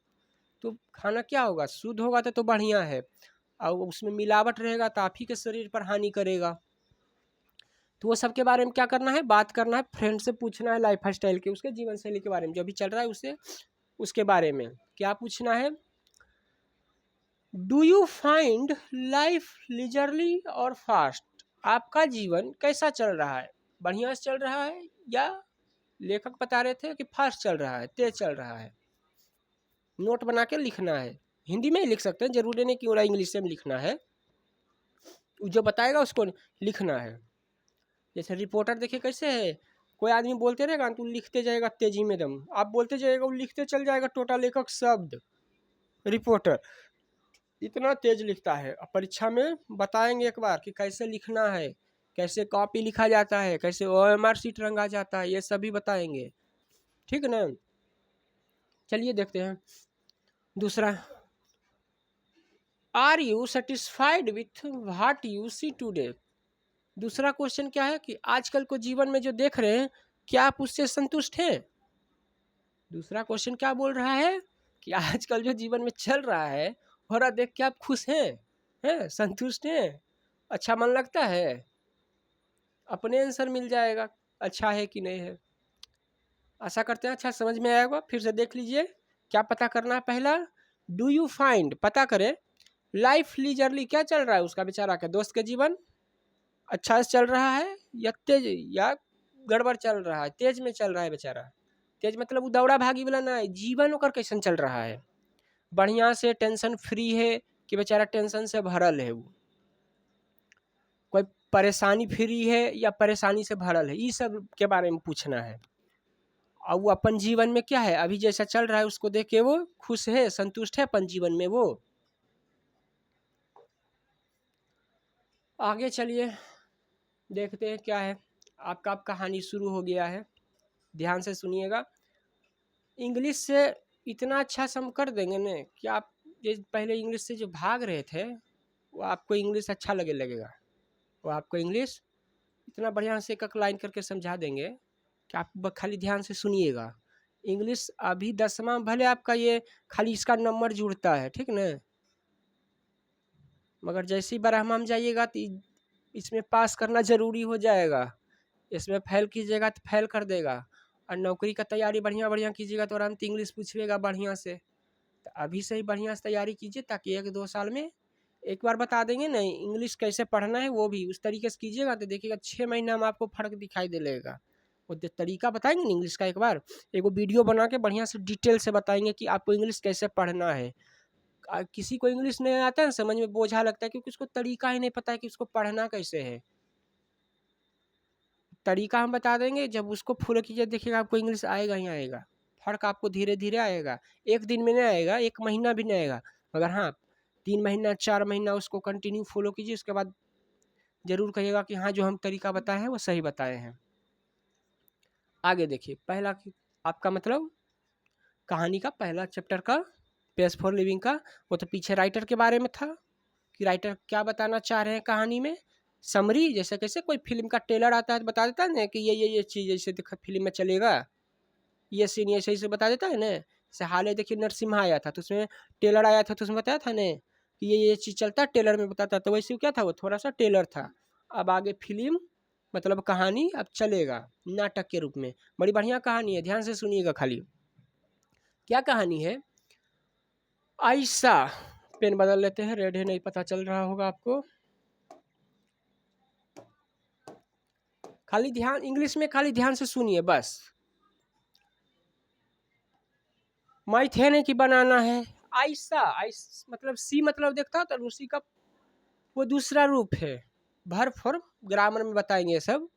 तो खाना क्या होगा, शुद्ध होगा तो बढ़िया है, और उसमें मिलावट रहेगा तो आप ही के शरीर पर हानि करेगा। तो वो सब के बारे में क्या करना है, बात करना है, फ्रेंड से पूछना है लाइफ स्टाइल के, उसके जीवन शैली के बारे में, जो अभी चल रहा है उसे, उसके बारे में क्या पूछना है। Do you find life leisurely और फास्ट। आपका जीवन कैसा चल रहा है, बढ़िया से चल रहा है, या लेखक बता रहे थे कि फास्ट चल रहा है, तेज चल रहा है। नोट बना के लिखना है, हिंदी में ही लिख सकते हैं, जरूरी नहीं कि पूरा इंग्लिश में लिखना है, जो बताएगा उसको लिखना है। जैसे रिपोर्टर देखिए कैसे है, कोई आदमी बोलते रहेगा तो लिखते जाएगा तेजी में दम, आप बोलते जाएगा वो लिखते चल जाएगा टोटल लेखक शब्द। रिपोर्टर इतना तेज लिखता है। अब परीक्षा में बताएंगे एक बार कि कैसे लिखना है, कैसे कॉपी लिखा जाता है, कैसे OMR शीट रंगा जाता है, ये सभी बताएंगे, ठीक ना। चलिए देखते हैं दूसरा, are you satisfied with what you see today. दूसरा क्वेश्चन क्या है कि आजकल को जीवन में जो देख रहे हैं, क्या आप उससे संतुष्ट हैं। दूसरा क्वेश्चन क्या बोल रहा है कि आजकल जो जीवन में चल रहा है हो रहा, देख के आप खुश हैं, संतुष्ट हैं, अच्छा मन लगता है। अपने आंसर मिल जाएगा अच्छा है कि नहीं है। आशा करते हैं अच्छा समझ में आएगा। फिर से देख लीजिए, क्या पता करना है। पहला, डू यू फाइंड, पता करें, लाइफ लीजरली, क्या चल रहा है उसका बेचारा का दोस्त का जीवन, अच्छा से चल रहा है या तेज, या गड़बड़ चल रहा है, तेज में चल रहा है बेचारा। तेज मतलब वो दौड़ा भागी वाला ना है, जीवन ओकर कैसन चल रहा है, बढ़िया से टेंशन फ्री है कि बेचारा टेंशन से भरल है, वो कोई परेशानी फ्री है या परेशानी से भरल है, ये सब के बारे में पूछना है। और वो अपन जीवन में क्या है, अभी जैसा चल रहा है उसको देख के वो खुश है, संतुष्ट है अपन जीवन में वो। आगे चलिए, देखते हैं क्या है। आपका अब कहानी शुरू हो गया है, ध्यान से सुनिएगा। इंग्लिश से इतना अच्छा सम कर देंगे ना कि आप ये पहले इंग्लिश से जो भाग रहे थे वो आपको इंग्लिश अच्छा लगेगा। वो आपको इंग्लिश इतना बढ़िया से एक लाइन करके समझा देंगे कि आप खाली ध्यान से सुनिएगा। इंग्लिश अभी 10वां भले आपका ये खाली इसका नंबर जुड़ता है, ठीक ना, मगर जैसे ही 12वां में जाइएगा तो इसमें पास करना ज़रूरी हो जाएगा। इसमें फेल कीजिएगा तो फेल कर देगा, और नौकरी का तैयारी बढ़िया बढ़िया कीजिएगा तो आराम से इंग्लिश पूछेगा बढ़िया से। तो अभी से ही बढ़िया से तैयारी कीजिए ताकि 1-2 साल में एक बार बता देंगे ना इंग्लिश कैसे पढ़ना है, वो भी उस तरीके से कीजिएगा तो देखिएगा 6 महीना में आपको फ़र्क दिखाई दे लेगा। वो तरीका बताएंगे ना इंग्लिश का, एक बार एगो वीडियो बना के बढ़िया से डिटेल से बताएंगे कि आपको इंग्लिश कैसे पढ़ना है। किसी को इंग्लिश नहीं आता है समझ में बोझा लगता है क्योंकि उसको तरीका ही नहीं पता है कि उसको पढ़ना कैसे है। तरीका हम बता देंगे, जब उसको फॉलो कीजिए देखिएगा आपको इंग्लिश आएगा ही आएगा। फ़र्क आपको धीरे धीरे आएगा, एक दिन में नहीं आएगा, 1 महीना भी नहीं आएगा, मगर हाँ 3 महीना 4 महीना उसको कंटिन्यू फॉलो कीजिए। उसके बाद ज़रूर कहिएगा कि हाँ जो हम तरीका बताए हैं वो सही बताए हैं। आगे देखिए, पहला आपका मतलब कहानी का पहला चैप्टर का पेज फॉर लिविंग का, वो तो पीछे राइटर के बारे में था कि राइटर क्या बताना चाह रहे हैं कहानी में। समरी जैसे कैसे कोई फिल्म का ट्रेलर आता है तो बता देता है ना कि ये चीज़ जैसे फिल्म में चलेगा, ये सीन ये सही से बता देता है ना। जैसे हाल ही देखिए नरसिम्हा आया था तो उसमें ट्रेलर आया था तो उसमें बताया था ना कि ये चीज़ चलता है, ट्रेलर में बताता, तो वैसे क्या था वो थोड़ा सा ट्रेलर था। अब आगे फिल्म मतलब कहानी अब चलेगा नाटक के रूप में। बड़ी बढ़िया कहानी है, ध्यान से सुनिएगा खाली। क्या कहानी है? आयशा, पेन बदल लेते हैं, रेड है नहीं पता चल रहा होगा आपको। खाली ध्यान, इंग्लिश में खाली ध्यान से सुनिए बस। माइथेने की बनाना है। आयशा, आइस मतलब सी मतलब देखता हो तो उसी का वो दूसरा रूप है। भर फॉर्म ग्रामर में बताएंगे सब।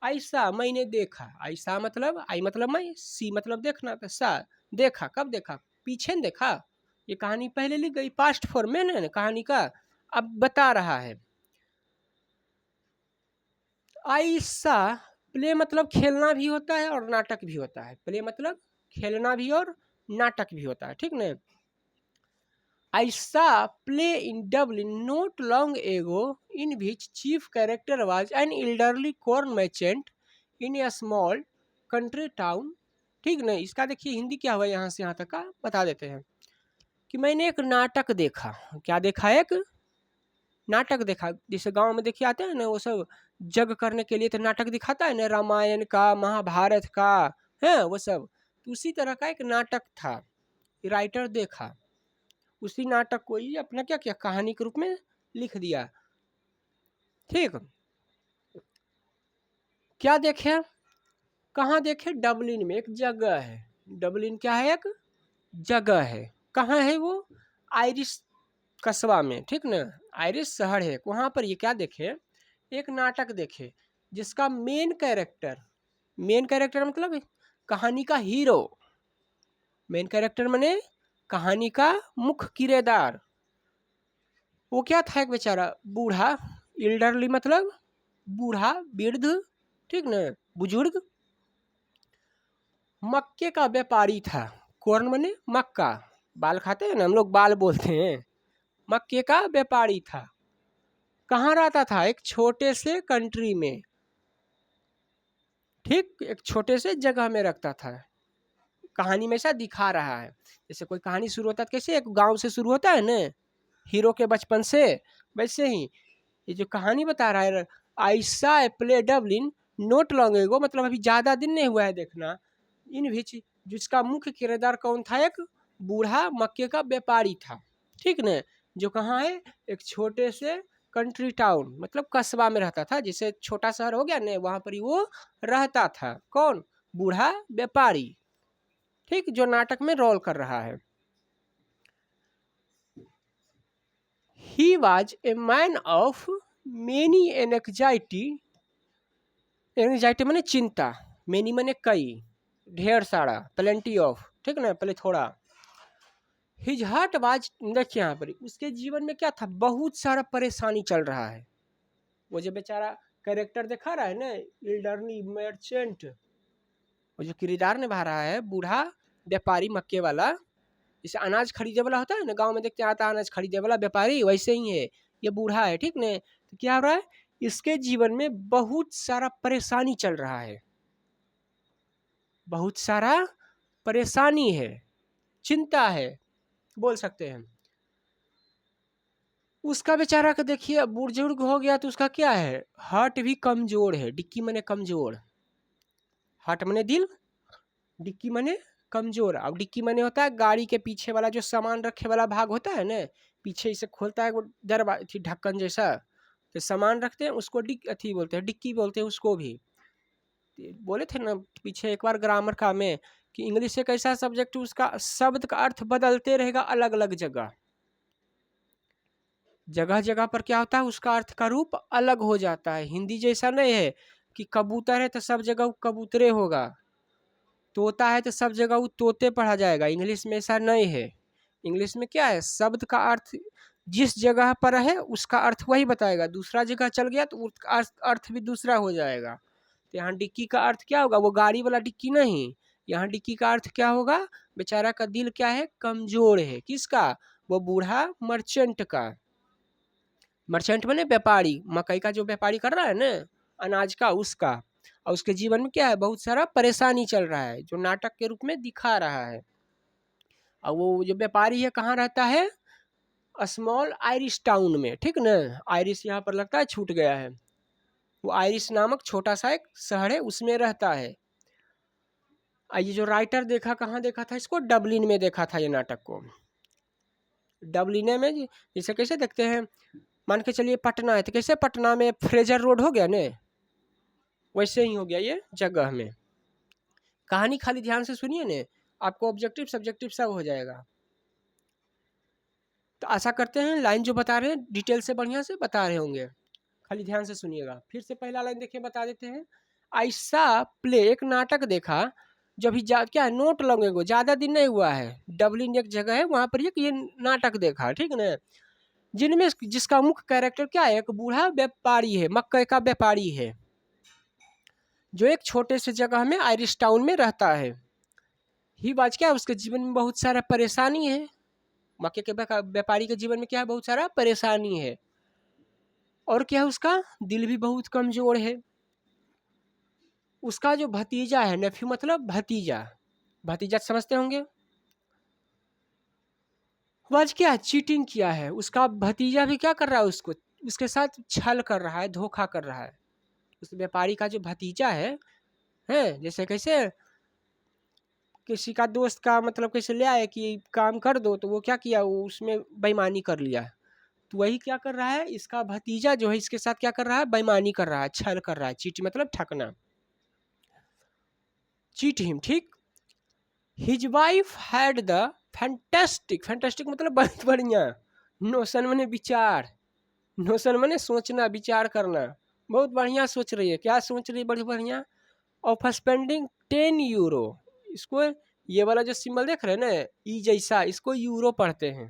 आयशा मैंने देखा, आयशा मतलब आई मतलब मैं, सी मतलब देखना, तो सा देखा, कब देखा? पीछे न देखा। ये कहानी पहले लिख गई, पास्ट फॉर्म में ना कहानी का, अब बता रहा है। आयशा, प्ले मतलब खेलना भी होता है और नाटक भी होता है। प्ले मतलब खेलना भी और नाटक भी होता है, ठीक ना। I saw a play in Dublin not long ago in which chief character was an elderly corn merchant in a small country town। ठीक नहीं, इसका देखिए हिंदी क्या हुआ यहाँ से यहाँ तक का बता देते हैं कि मैंने एक नाटक देखा। क्या देखा? एक नाटक देखा। जैसे गांव में देखिए आते हैं ना वो सब जग करने के लिए तो नाटक दिखाता है ना, रामायण का महाभारत का है वो सब, तो उसी तरह का एक नाटक था। राइटर देखा, उसी नाटक को ही अपना क्या किया कहानी के रूप में लिख दिया। ठीक, क्या देखे? कहाँ देखे? डबलिन में एक जगह है। डबलिन क्या है? एक जगह है। कहाँ है वो? आयरिश कस्बा में, ठीक ना, आयरिश शहर है वहाँ पर। ये क्या देखे? एक नाटक देखे जिसका मेन कैरेक्टर मतलब कहानी का हीरो, मेन कैरेक्टर माने कहानी का मुख्य किरदार, वो क्या था? एक बेचारा बूढ़ा, इल्डरली मतलब बूढ़ा, वृद्ध, ठीक ना, बुजुर्ग, मक्के का व्यापारी था। कॉर्न मने मक्का, बाल खाते हैं ना हम लोग, बाल बोलते हैं। मक्के का व्यापारी था। कहाँ रहता था? एक छोटे से कंट्री में, ठीक, एक छोटे से जगह में रखता था। कहानी में ऐसा दिखा रहा है। जैसे कोई कहानी शुरू होता है कैसे एक गांव से शुरू होता है ना, हीरो के बचपन से, वैसे ही ये जो कहानी बता रहा है, Ayesha play Dublin note long ago मतलब अभी ज़्यादा दिन नहीं हुआ है देखना, इन विच जिसका मुख्य किरदार कौन था? एक बूढ़ा मक्के का व्यापारी था, ठीक न, जो कहाँ है? एक छोटे से कंट्री टाउन मतलब कस्बा में रहता था। जैसे छोटा शहर हो गया न, वहाँ पर ही वो रहता था। कौन? बूढ़ा व्यापारी, ठीक, जो नाटक में रोल कर रहा है। He was a man of many anxiety, anxiety माने चिंता, मेनी माने कई, ढेर सारा, प्लेंटी ऑफ, ठीक ना, पहले थोड़ा। हिज हार्ट वाज, देखिए यहाँ पर उसके जीवन में क्या था? बहुत सारा परेशानी चल रहा है। वो जो बेचारा कैरेक्टर दिखा रहा है ना, इल्डरली मर्चेंट, वो जो किरदार निभा रहा है बूढ़ा व्यापारी मक्के वाला, जैसे अनाज खरीदे वाला होता है ना, गांव में देखते आता है अनाज खरीदे वाला व्यापारी, वैसे ही है ये बूढ़ा है, ठीक ने। तो क्या हो रहा है, इसके जीवन में बहुत सारा परेशानी चल रहा है, बहुत सारा परेशानी है, चिंता है बोल सकते हैं। उसका बेचारा का देखिए बुजुर्ग हो गया तो उसका क्या है, हार्ट भी कमजोर है, डिक्की मने कमजोर, हार्ट मने दिल, डिक्की मने कमजोर। अब डिक्की मने होता है गाड़ी के पीछे वाला जो सामान रखे वाला भाग होता है ना, पीछे इसे खोलता है वो दरवाजा ढक्कन जैसा, तो सामान रखते हैं उसको अथी बोलते हैं, डिक्की बोलते हैं उसको भी। बोले थे ना पीछे एक बार ग्रामर का में कि इंग्लिश एक ऐसा सब्जेक्ट उसका शब्द का अर्थ बदलते रहेगा अलग अलग जगह, जगह जगह पर क्या होता है उसका अर्थ का रूप अलग हो जाता है। हिंदी जैसा नहीं है कि कबूतर है तो सब जगह वो कबूतरे होगा, तोता है तो सब जगह वो तोते पढ़ा जाएगा, इंग्लिश में ऐसा नहीं है। इंग्लिश में क्या है, शब्द का अर्थ जिस जगह पर है उसका अर्थ वही बताएगा, दूसरा जगह चल गया तो उसका अर्थ भी दूसरा हो जाएगा। तो यहाँ डिक्की का अर्थ क्या होगा, वो गाड़ी वाला डिक्की नहीं, यहाँ डिक्की का अर्थ क्या होगा, बेचारा का दिल क्या है, कमजोर है। किसका, वो बूढ़ा मर्चेंट का, मर्चेंट माने व्यापारी, मकई का जो व्यापारी कर रहा है ना अनाज का, उसका। और उसके जीवन में क्या है, बहुत सारा परेशानी चल रहा है जो नाटक के रूप में दिखा रहा है। और वो जो व्यापारी है कहाँ रहता है, स्मॉल आयरिश टाउन में, ठीक ना, आयरिश यहाँ पर लगता है छूट गया है, वो आयरिश नामक छोटा सा एक शहर है उसमें रहता है। ये जो राइटर देखा कहाँ देखा था इसको, डबलिन में देखा था ये नाटक को, डबलिन में। जैसे कैसे देखते हैं, मान के चलिए पटना है तो कैसे पटना में फ्रेजर रोड हो गया ने, वैसे ही हो गया ये जगह में। कहानी खाली ध्यान से सुनिए ने, आपको ऑब्जेक्टिव सब्जेक्टिव सब हो जाएगा। तो आशा करते हैं लाइन जो बता रहे हैं डिटेल से बढ़िया से बता रहे होंगे, खाली ध्यान से सुनिएगा। फिर से पहला लाइन देखिए बता देते हैं। ऐसा प्ले, एक नाटक देखा जो अभी क्या है, नोट लगेगा, ज़्यादा दिन नहीं हुआ है, डबलिन एक जगह है वहाँ पर एक ये नाटक देखा, ठीक ना, जिनमें जिसका मुख्य कैरेक्टर क्या है, एक बूढ़ा व्यापारी है, मक्के का व्यापारी है, जो एक छोटे से जगह में आयरिश टाउन में रहता है। ही बात क्या है, उसके जीवन में बहुत सारा परेशानी है, मक्के के व्यापारी के जीवन में क्या है, बहुत सारा परेशानी है। और क्या है, उसका दिल भी बहुत कमजोर है। उसका जो भतीजा है, नेफ्यू मतलब भतीजा, भतीजा समझते होंगे, वह क्या है, चीटिंग किया है, उसका भतीजा भी क्या कर रहा है, उसको उसके साथ छल कर रहा है, धोखा कर रहा है। उस व्यापारी का जो भतीजा है जैसे कैसे किसी का दोस्त का मतलब कैसे ले आए कि काम कर दो, तो वो क्या किया, वो उसमें बेईमानी कर लिया। तो वही क्या कर रहा है, इसका भतीजा जो है इसके साथ क्या कर रहा है, बेईमानी कर रहा है, छल कर रहा है, चीट मतलब ठगना, चीट हिम, ठीक। His wife had the fantastic, fantastic मतलब बहुत बढ़िया, नोशन मैंने विचार, नोशन मैंने सोचना विचार करना, बहुत बढ़िया सोच रही है, क्या सोच रही है, बड़ी बढ़िया, ऑफ स्पेंडिंग 10 यूरो, इसको ये वाला जो सिंबल देख रहे हैं ना ई जैसा, इसको यूरो पढ़ते हैं,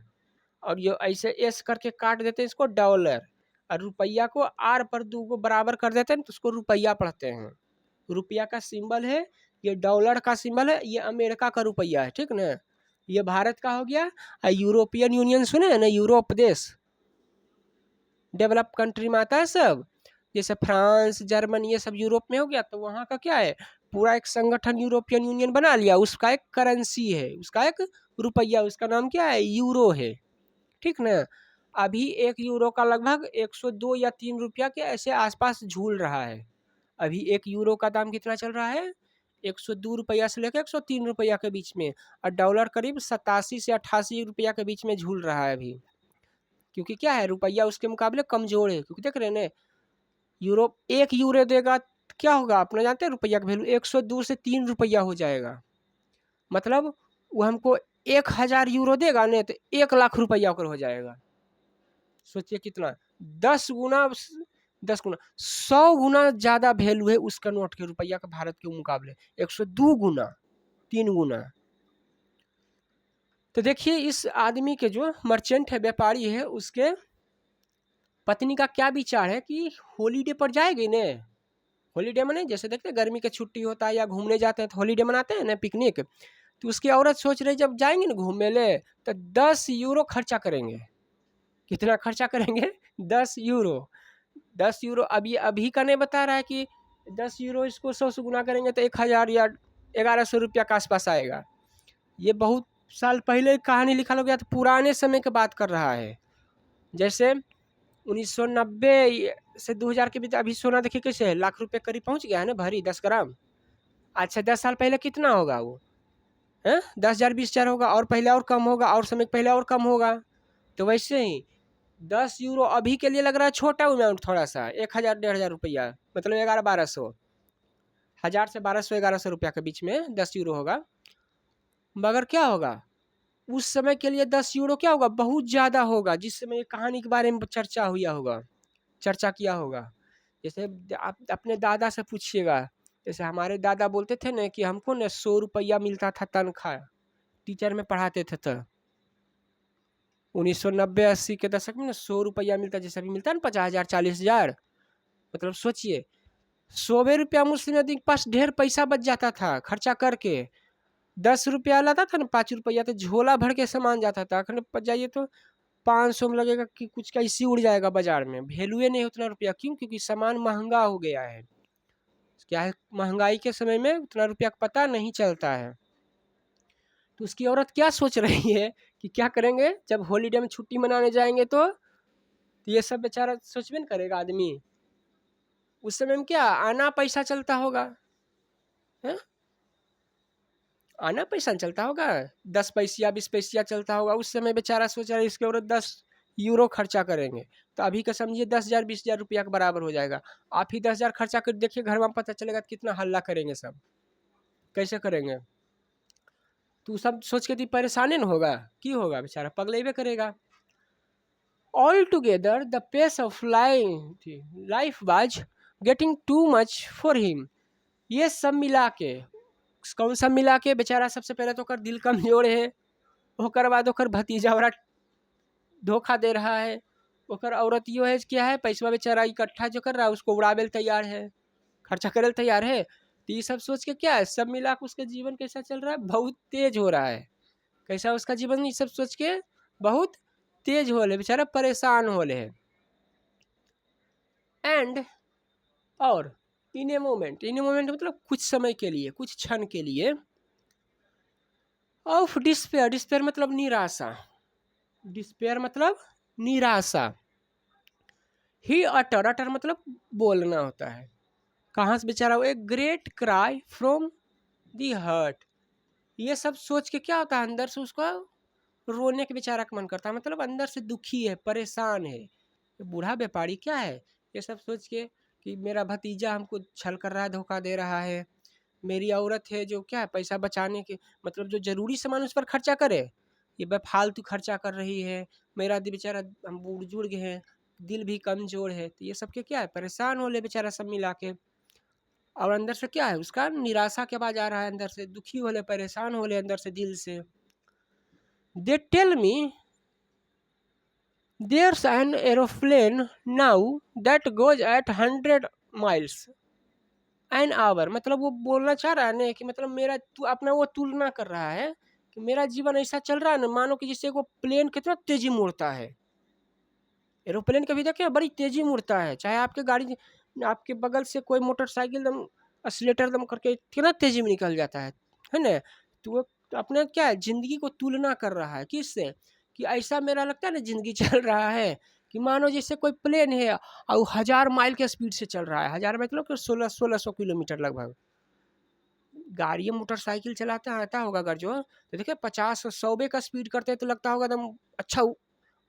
और ये ऐसे एस करके काट देते हैं इसको डॉलर, और रुपया को आर पर दो को बराबर कर देते हैं तो उसको रुपया पढ़ते हैं। रुपया का सिंबल है, ये डॉलर का सिंबल है, ये अमेरिका का रुपया है, ठीक ना, ये भारत का हो गया। यूरोपियन यूनियन सुने हैं ना, यूरोप देश, डेवलप कंट्री में आता है सब, जैसे फ्रांस जर्मनी ये सब यूरोप में हो गया, तो वहाँ का क्या है, पूरा एक संगठन यूरोपियन यूनियन बना लिया, उसका एक करेंसी है, उसका एक रुपया, उसका नाम क्या है, यूरो है, ठीक ना। अभी एक यूरो का लगभग 102 या 3 रुपया के ऐसे आसपास झूल रहा है। अभी एक यूरो का दाम कितना चल रहा है, 102 रुपया से लेकर 103 रुपया के बीच में, और डॉलर करीब 87 से 88 रुपया के बीच में झूल रहा है अभी। क्योंकि क्या है, रुपया उसके मुकाबले कमजोर है, क्योंकि देख रहे हैं यूरोप 1 यूरो देगा तो क्या होगा, अपना जानते हैं रुपया का वैल्यू 102 से 3 रुपया हो जाएगा, मतलब वो हमको 1000 यूरो देगा ने तो 1 लाख रुपया हो जाएगा। सोचिए कितना, 10 गुना 100 गुना ज्यादा वैल्यू है उसका नोट के, रुपया का भारत के मुकाबले 102 गुना, 3 गुना। तो देखिए इस आदमी के जो मर्चेंट है, व्यापारी है, उसके पत्नी का क्या विचार है कि हॉलीडे पर जाएगी ने, हॉलीडे मने जैसे देखते हैं गर्मी का छुट्टी होता है या घूमने जाते हैं तो हॉलीडे मनाते हैं ना, पिकनिक। तो उसकी औरत सोच रही जब जाएंगे ना घूमने ले तो 10 यूरो खर्चा करेंगे। कितना खर्चा करेंगे? 10 यूरो। 10 यूरो अभी अभी का नहीं बता रहा है कि 10 यूरो इसको 100 से गुना करेंगे तो 1000 या 1100 रुपया के आसपास आएगा। ये बहुत साल पहले कहानी लिखा हो गया, तो पुराने समय की बात कर रहा है। जैसे 1990 से 2000 के बीच अभी सोना देखिए कैसे है, लाख रुपए करीब पहुंच गया है ना भरी 10 ग्राम। अच्छा 10 साल पहले कितना होगा वो है? 10,000 20,000 होगा, और पहले और कम होगा, और समय पहले और कम होगा। तो वैसे ही 10 यूरो अभी के लिए लग रहा है छोटा अमाउंट, थोड़ा सा 1000 1500 रुपया, मतलब 1100 1200, 1000 से 1200 1100 रुपया के बीच में 10 यूरो होगा। मगर क्या होगा उस समय के लिए 10 यूरो क्या होगा, बहुत ज़्यादा होगा। जिस समय ये कहानी के बारे में चर्चा हुआ होगा, चर्चा किया होगा। जैसे आप अपने दादा से पूछिएगा, जैसे हमारे दादा बोलते थे ना कि हमको ना 100 रुपया मिलता था तनख्वाह, टीचर में पढ़ाते थे तो 1990-80 के दशक में ना 100 रुपया मिलता, जैसे अभी मिलता है ना 50,000 40,000। मतलब सोचिए 100 रुपया मुस्लिम आदमी के पास ढेर पैसा बच जाता था खर्चा करके। 10 रुपया लाता था ना 5 रुपया, तो झोला भर के सामान जाता था। अखन जाइए तो 500 में लगेगा कि कुछ कैसी उड़ जाएगा बाजार में, वैल्यू नहीं उतना रुपया। क्यों? क्योंकि सामान महंगा हो गया है। क्या है, महंगाई के समय में उतना रुपया का पता नहीं चलता है। तो उसकी औरत क्या सोच रही है कि क्या करेंगे जब हॉलीडे में छुट्टी मनाने जाएंगे, तो ये सब बेचारा सोचबे न करेगा आदमी। उस समय में क्या आना पैसा चलता होगा है? आना पैसा चलता होगा, 10 पैसिया 20 पैसिया चलता होगा। उस समय बेचारा सोच रहा है इसके औरत 10 यूरो खर्चा करेंगे, तो अभी का समझिए 10,000 20,000 रुपया के बराबर हो जाएगा। आप ही 10,000 खर्चा कर देखिए, घर में पता चलेगा कितना हल्ला करेंगे सब, कैसे करेंगे। तू सब सोच के दी परेशानी न होगा, की होगा, बेचारा पगलेबे करेगा। All together the pace of life was getting too much for him. ये सब मिला के, कौन सब मिला के, बेचारा सबसे पहले तो ओकर दिल कमजोर है, ओकर बाद ओकर भतीजा ओकरा धोखा दे रहा है, ओकर औरत यो है क्या है, पैसा बेचारा इकट्ठा जो कर रहा है उसको उड़ावे तैयार है, खर्चा करे तैयार है। तो ये सब सोच के क्या है, सब मिला के उसका जीवन कैसा चल रहा है, बहुत तेज हो रहा है। कैसा उसका जीवन, ये सब सोच के बहुत तेज हो रहे, बेचारा परेशान हो रहे। एंड और इन ए मोमेंट मतलब कुछ समय के लिए, कुछ क्षण के लिए, ऑफ डिस्पेयर, डिस्पेयर मतलब निराशा, डिस्पेयर मतलब निराशा। ही अटर, अटर मतलब बोलना होता है। कहाँ से बेचारा, एक great cry from the heart. ये सब सोच के क्या होता है, अंदर से उसको रोने के बेचारा का मन करता है, मतलब अंदर से दुखी है, परेशान है। बूढ़ा व्यापारी क्या है, ये सब सोच के कि मेरा भतीजा हमको छल कर रहा है, धोखा दे रहा है। मेरी औरत है जो क्या है पैसा बचाने के मतलब जो जरूरी सामान उस पर खर्चा करे, ये बेफालतू खर्चा कर रही है। मेरा बेचारा, हम बुजुर्ग हैं, दिल भी कमजोर है। तो ये सब के क्या है, परेशान हो ले बेचारा सब मिला के। और अंदर से क्या है, उसका निराशा के बाद आ रहा है, अंदर से दुखी हो ले, परेशान हो ले अंदर से, दिल से। They tell me there's an aeroplane now that goes at 100 miles an hour। मतलब वो बोलना चाह रहा है ना कि मतलब मेरा अपना वो तुलना कर रहा है कि मेरा जीवन ऐसा चल रहा है ना, मानो कि जिससे वो प्लेन कितना तेजी मुड़ता है। एरोप्लेन कभी देखे, बड़ी तेजी मुड़ता है। चाहे आपके गाड़ी, आपके बगल से कोई मोटरसाइकिल दम एक्सीलेटर दम करके कितना तेजी में निकल जाता है ना। तो वो अपने क्या है, जिंदगी को तुलना कर रहा है किससे, कि ऐसा मेरा लगता है ना जिंदगी चल रहा है कि मानो जैसे कोई प्लेन है और 1000 माइल के स्पीड से चल रहा है। 1000 मतलब 1600 किलोमीटर लगभग। गाड़ी मोटरसाइकिल चलाता आता होगा अगर जो, तो देखिए 50 100 का स्पीड करते हैं तो लगता होगा एकदम अच्छा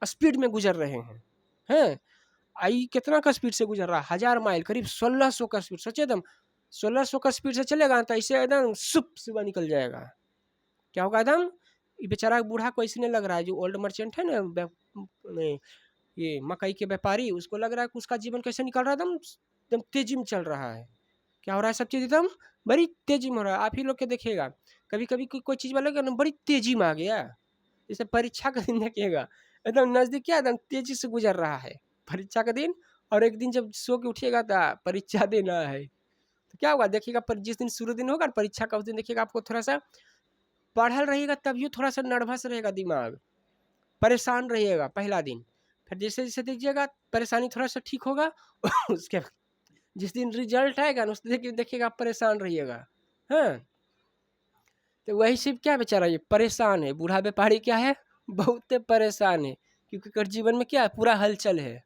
स्पीड में गुजर रहे हैं। आई कितना का स्पीड से गुजर रहा है, 1000 माइल करीब 1600 का स्पीड। सोचिए एकदम 1600 का स्पीड से चलेगा तो ऐसे एकदम सुबह निकल जाएगा। क्या होगा एकदम, ये बेचारा बूढ़ा को इसने लग रहा है, जो ओल्ड मर्चेंट है ना, ये मकई के व्यापारी, उसको लग रहा है कि उसका जीवन कैसे निकल रहा है, एकदम एकदम तेजी में चल रहा है। क्या हो रहा है, सब चीज़ एकदम बड़ी तेजी में हो रहा है। आप ही लोग के देखिएगा, कभी कभी कोई चीज़ वाला ना बड़ी तेजी में आ गया, जैसे परीक्षा का दिन देखिएगा एकदम नज़दीक, क्या एकदम तेजी से गुजर रहा है, परीक्षा का दिन, और एक दिन जब सो के उठिएगा तो परीक्षा देना है, तो क्या होगा देखिएगा, पर जिस दिन शुरू दिन होगा परीक्षा का उस दिन देखिएगा आपको थोड़ा सा पढ़ल रहिएगा तभी थोड़ा सा नर्वस रहेगा, दिमाग परेशान रहिएगा पहला दिन। फिर जैसे जैसे दीजिएगा परेशानी थोड़ा सा ठीक होगा उसके जिस दिन रिजल्ट आएगा ना उस दिन देखिएगा आप परेशान रहिएगा। हाँ, तो वही सिर्फ क्या बेचारा ये परेशान है, बूढ़ा व्यापारी क्या है, बहुत परेशान है, क्योंकि कर जीवन में क्या है पूरा हलचल है।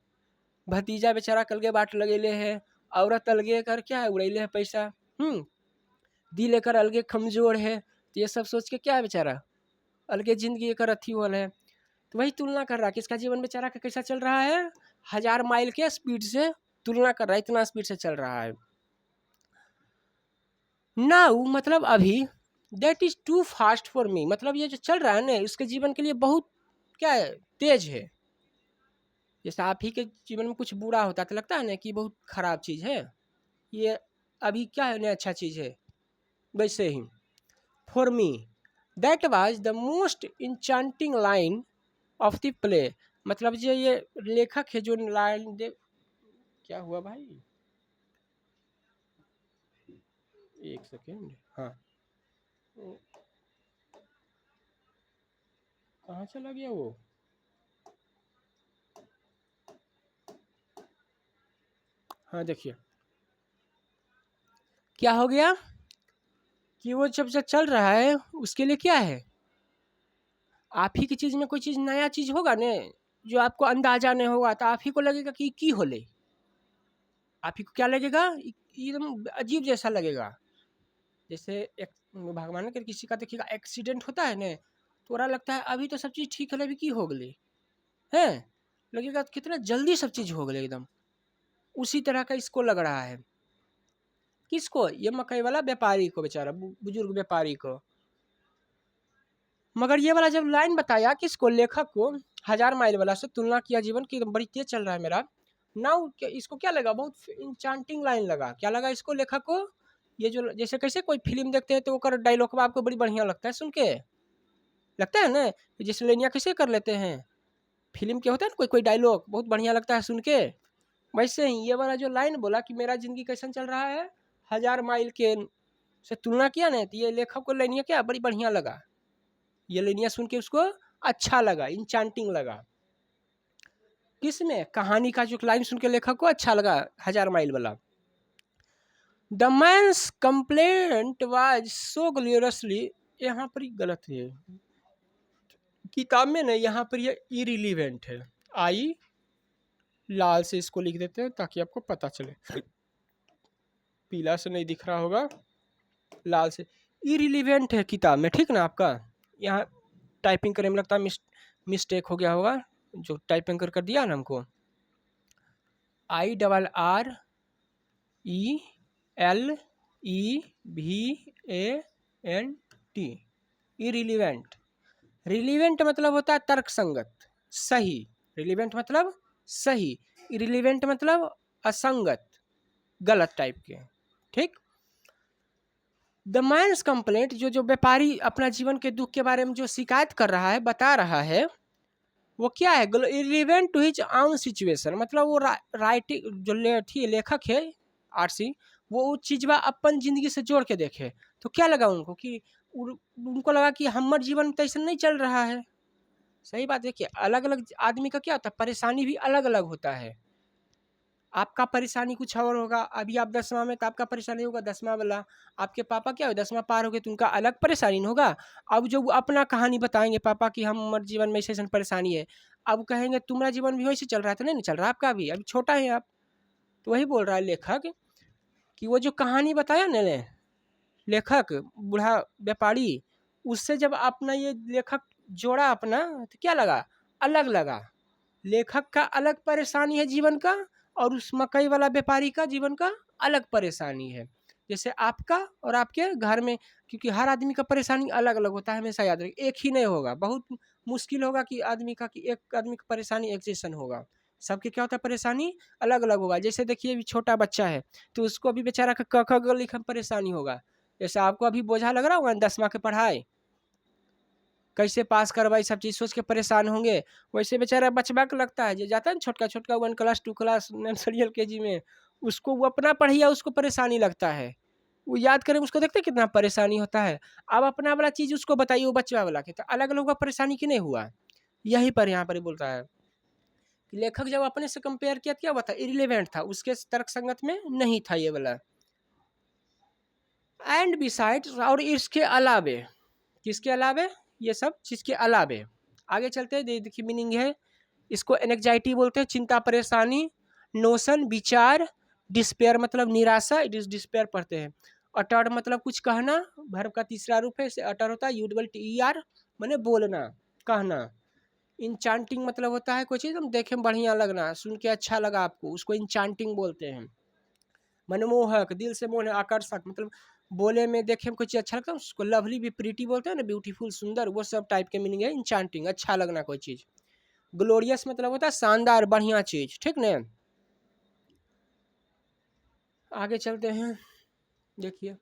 भतीजा बेचारा कल के बाट लगेले है, औरत अलगे कर क्या है उड़ैले है पैसा, दी लेकर अलगे कमजोर है, तो ये सब सोच के क्या है बेचारा अलगे जिंदगी एक अथी वाला है। तो वही तुलना कर रहा है कि इसका जीवन बेचारा का कैसा चल रहा है, 1000 माइल के स्पीड से तुलना कर रहा है, इतना स्पीड से चल रहा है। नाउ मतलब अभी, that is too fast for me, मतलब ये जो चल रहा है ना उसके जीवन के लिए बहुत क्या है तेज है। जैसे आप ही के जीवन में कुछ बुरा होता तो लगता है ना कि बहुत खराब चीज है, ये अभी क्या है ना अच्छा चीज है, वैसे ही for me that was the most enchanting line of the play, मतलब ये लेखक है जो लाइन दे, क्या हुआ भाई, एक सेकेंड, हाँ कहाँ चला गया वो, हाँ देखिए क्या हो गया कि वो जब जब चल रहा है उसके लिए क्या है, आप ही की चीज में कोई चीज नया चीज होगा ने जो आपको अंदाजा नहीं होगा तो आप ही को लगेगा कि की होले, आप ही को क्या लगेगा एकदम अजीब जैसा लगेगा। जैसे एक भगवान के किसी का देखिएगा एक्सीडेंट होता है ना, थोड़ा लगता है अभी तो सब चीज ठीक है अभी की हो गई है, लगेगा कितना जल्दी सब चीज हो गई एकदम, उसी तरह का इसको लग रहा है। किसको, ये मकई वाला व्यापारी को, बेचारा बुजुर्ग व्यापारी को। मगर ये वाला जब लाइन बताया किसको, लेखक को, 1000 माइल वाला से तुलना किया जीवन की एकदम बड़ी तेज चल रहा है मेरा, नाउ इसको क्या लगा, बहुत इंचांटिंग लाइन लगा, क्या लगा इसको लेखक को, ये जो जैसे कैसे कोई फिल्म देखते हैं तो वो डायलॉग आपको बड़ी बढ़िया लगता है सुन के, लगता है ना, जैसे लेनिया कैसे कर लेते हैं फिल्म के, होता है ना कोई कोई डायलॉग बहुत बढ़िया लगता है सुन के, वैसे ही ये वाला जो लाइन बोला कि मेरा जिंदगी कैसन चल रहा है 1000 माइल के से तुलना किया ना, तो ये लेखक को लाइनिया क्या बड़ी बढ़िया लगा, ये लाइनिया सुन के उसको अच्छा लगा, इंचांटिंग लगा। किसमें, कहानी का जो लाइन सुन के लेखक को अच्छा लगा 1000 माइल वाला। The man's complaint was so gloriously, यहाँ पर ही गलत है किताब में ना, यहाँ पर ये इरिलीवेंट है, आई लाल से इसको लिख देते हैं ताकि आपको पता चले, पीला से नहीं दिख रहा होगा, लाल से, इरिलीवेंट है किताब में, ठीक ना, आपका यहाँ टाइपिंग करने में लगता है मिस्टेक हो गया होगा, जो टाइपिंग कर दिया ना हमको, IELEVANT, इरिलीवेंट, रिलीवेंट मतलब होता है तर्क संगत, सही, रिलीवेंट मतलब सही, इरिलीवेंट मतलब असंगत, गलत टाइप के, ठीक। द मैंस कंप्लेंट, जो व्यापारी अपना जीवन के दुख के बारे में जो शिकायत कर रहा है, बता रहा है, वो क्या है, इरिलेवेंट टू हिज आउन सिचुएशन, मतलब वो राइटिंग जो लेखक है आरसी, वो चीज अपन जिंदगी से जोड़ के देखे, तो क्या लगा उनको कि उनको लगा कि हमारे जीवन में तो ऐसा नहीं चल रहा है। सही बात, देखिए अलग अलग आदमी का क्या होता है, परेशानी भी अलग अलग होता है, आपका परेशानी कुछ और होगा, अभी आप 10वां में तो आपका परेशानी होगा 10वां वाला, आपके पापा क्या हो 10वां पार हो गए तो उनका अलग परेशानी होगा। अब जो अपना कहानी बताएंगे पापा कि हमारे जीवन में ऐसे परेशानी है, अब कहेंगे तुम्हारा जीवन भी वैसे चल रहा है, तो नहीं चल रहा आपका भी, अभी छोटा है आप। तो वही बोल रहा है लेखक कि वो जो कहानी बताया ना लेखक बूढ़ा व्यापारी, उससे जब अपना ये लेखक जोड़ा अपना, तो क्या लगा, अलग लगा, लेखक का अलग परेशानी है जीवन का, और उस मकई वाला व्यापारी का जीवन का अलग परेशानी है। जैसे आपका और आपके घर में, क्योंकि हर आदमी का परेशानी अलग अलग होता है, हमेशा याद रखिए, एक ही नहीं होगा, बहुत मुश्किल होगा कि आदमी का कि एक आदमी का परेशानी एक जैसन होगा, सबके क्या होता है परेशानी अलग अलग होगा। जैसे देखिए अभी छोटा बच्चा है तो उसको अभी बेचारा का क ख ग लिखने में परेशानी होगा, जैसे आपको अभी बोझा लग रहा होगा 10वां की पढ़ाई, कैसे पास करवाई, सब चीज़ सोच के परेशान होंगे। वैसे बेचारा बचवा को लगता है जो जाता है ना छोटका छोटका 1 क्लास 2 क्लास नर्सरी एलकेजी में, उसको वो अपना पढ़िया उसको परेशानी लगता है, वो याद करे उसको देखते कितना परेशानी होता है। अब अपना वाला चीज़ उसको बताइए वो बचवा वाला के, तो अलग लोगों का परेशानी क्यों नहीं हुआ। यही पर यहाँ पर बोलता है कि लेखक जब अपने से कंपेयर किया क्या बता इरिलेवेंट था, उसके तर्क संगत में नहीं था ये वाला। एंड बिसाइड्स, और इसके अलावे, किसके अलावे, ये सब चीज़ के अलावे। आगे चलते हैं, देखिए मीनिंग है इसको एनेक्जाइटी बोलते हैं, चिंता परेशानी। नोशन विचार। डिस्पेयर मतलब निराशा, इट इज डिस्पेयर पढ़ते हैं। अटर मतलब कुछ कहना, वर्ब का तीसरा रूप है, इसे अटर होता है, यूडबल टी आर माने बोलना कहना। इंचांटिंग मतलब होता है कोई चीज़ हम देखे में बढ़िया लगना, सुन के अच्छा लगा आपको, उसको इंचांटिंग बोलते हैं। मनमोहक, दिल से मोह, आकर्षक मतलब बोले में देखे में कोई चीज़ अच्छा लगता है उसको लवली भी प्रीटी बोलते हैं ना, ब्यूटीफुल सुंदर, वो सब टाइप के मीनिंग है इंचांटिंग, अच्छा लगना कोई चीज़। ग्लोरियस मतलब होता है शानदार बढ़िया चीज, ठीक ना। आगे चलते हैं, देखिए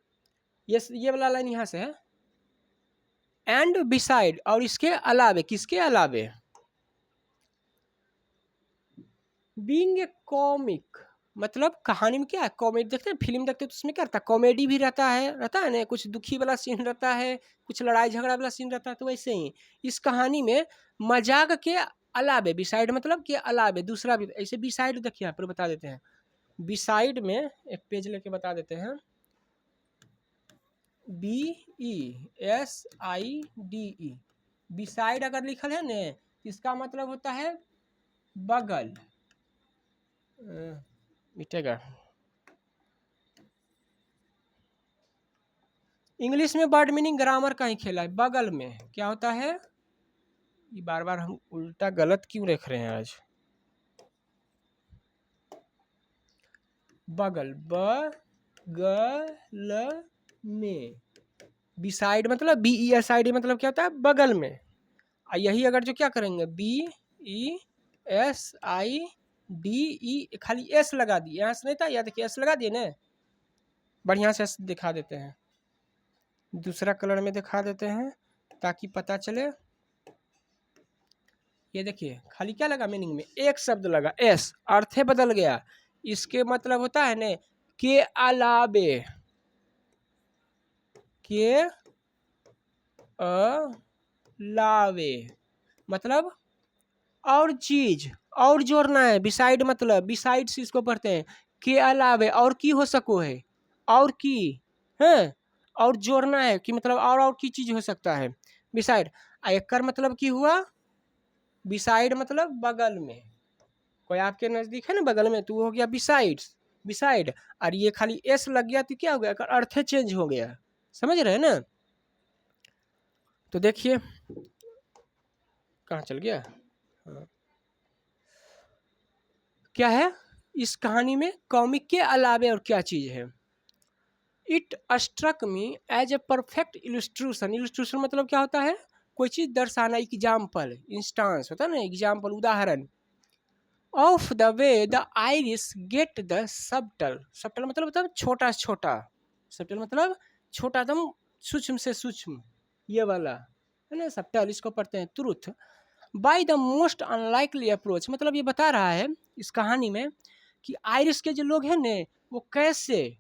ये वाला लाइन यहाँ से है, एंड बिसाइड और इसके अलावे, किसके अलावे। बीइंग ए कॉमिक मतलब कहानी में क्या है, कॉमेडी देखते हैं, फिल्म देखते हैं तो उसमें क्या रहता है, कॉमेडी भी रहता है ना, कुछ दुखी वाला सीन रहता है, कुछ लड़ाई झगड़ा वाला सीन रहता है, तो वैसे ही इस कहानी में मजाक के अलावे, बिसाइड मतलब के अलावे दूसरा भी, ऐसे बिसाइड देखिए यहाँ पर बता देते हैं, बिसाइड में एक पेज लेके बता देते हैं, BESIDE, बिसाइड अगर लिखल है ना, इसका मतलब होता है बगल, मिटेगा, इंग्लिश में वर्ड मीनिंग ग्रामर का ही खेला है। बगल में क्या होता है, ये बार बार हम उल्टा गलत क्यों लिख रहे हैं आज, बगल, बगल में, बिसाइड मतलब BESID मतलब क्या होता है बगल में। यही अगर जो क्या करेंगे BESIDE, खाली एस लगा दिए, यहाँ से नहीं था, या देखिए एस लगा दिए ना, बढ़िया से दिखा देते हैं, दूसरा कलर में दिखा देते हैं ताकि पता चले। ये देखिए खाली क्या लगा मीनिंग में, एक शब्द लगा एस, अर्थ है बदल गया, इसके मतलब होता है ना के अलावे, के अलावे मतलब और चीज, और जोड़ना है, बिसाइड मतलब बिसाइड्स इसको पढ़ते हैं, के अलावे और की हो सको है, और की है, और जोड़ना है कि मतलब और की चीज हो सकता है, बिसाइड। एकर मतलब की हुआ, बिसाइड मतलब बगल में, कोई आपके नजदीक है ना बगल में, तो वो हो गया बिसाइड्स, बिसाइड। और ये खाली एस लग गया तो क्या हो गया, अर्थ चेंज हो गया, समझ रहे हैं ना। तो देखिए कहाँ चल गया, हाँ। क्या है इस कहानी में, कॉमिक के अलावे और क्या चीज है। It struck me as a perfect illustration, illustration मतलब क्या होता है, कोई चीज दर्शाना, एग्जाम्पल, इंस्टांस होता है ना, एग्जाम्पल उदाहरण। Of the way the iris get the subtle, subtle मतलब छोटा छोटा, सबटल मतलब छोटा एकदम सूक्ष्म से सूक्ष्म, ये वाला है ना सबटल, इसको पढ़ते हैं truth. By the most unlikely approach मतलब ये बता रहा है इस कहानी में कि आयरिश के जो लोग हैं ने वो कैसे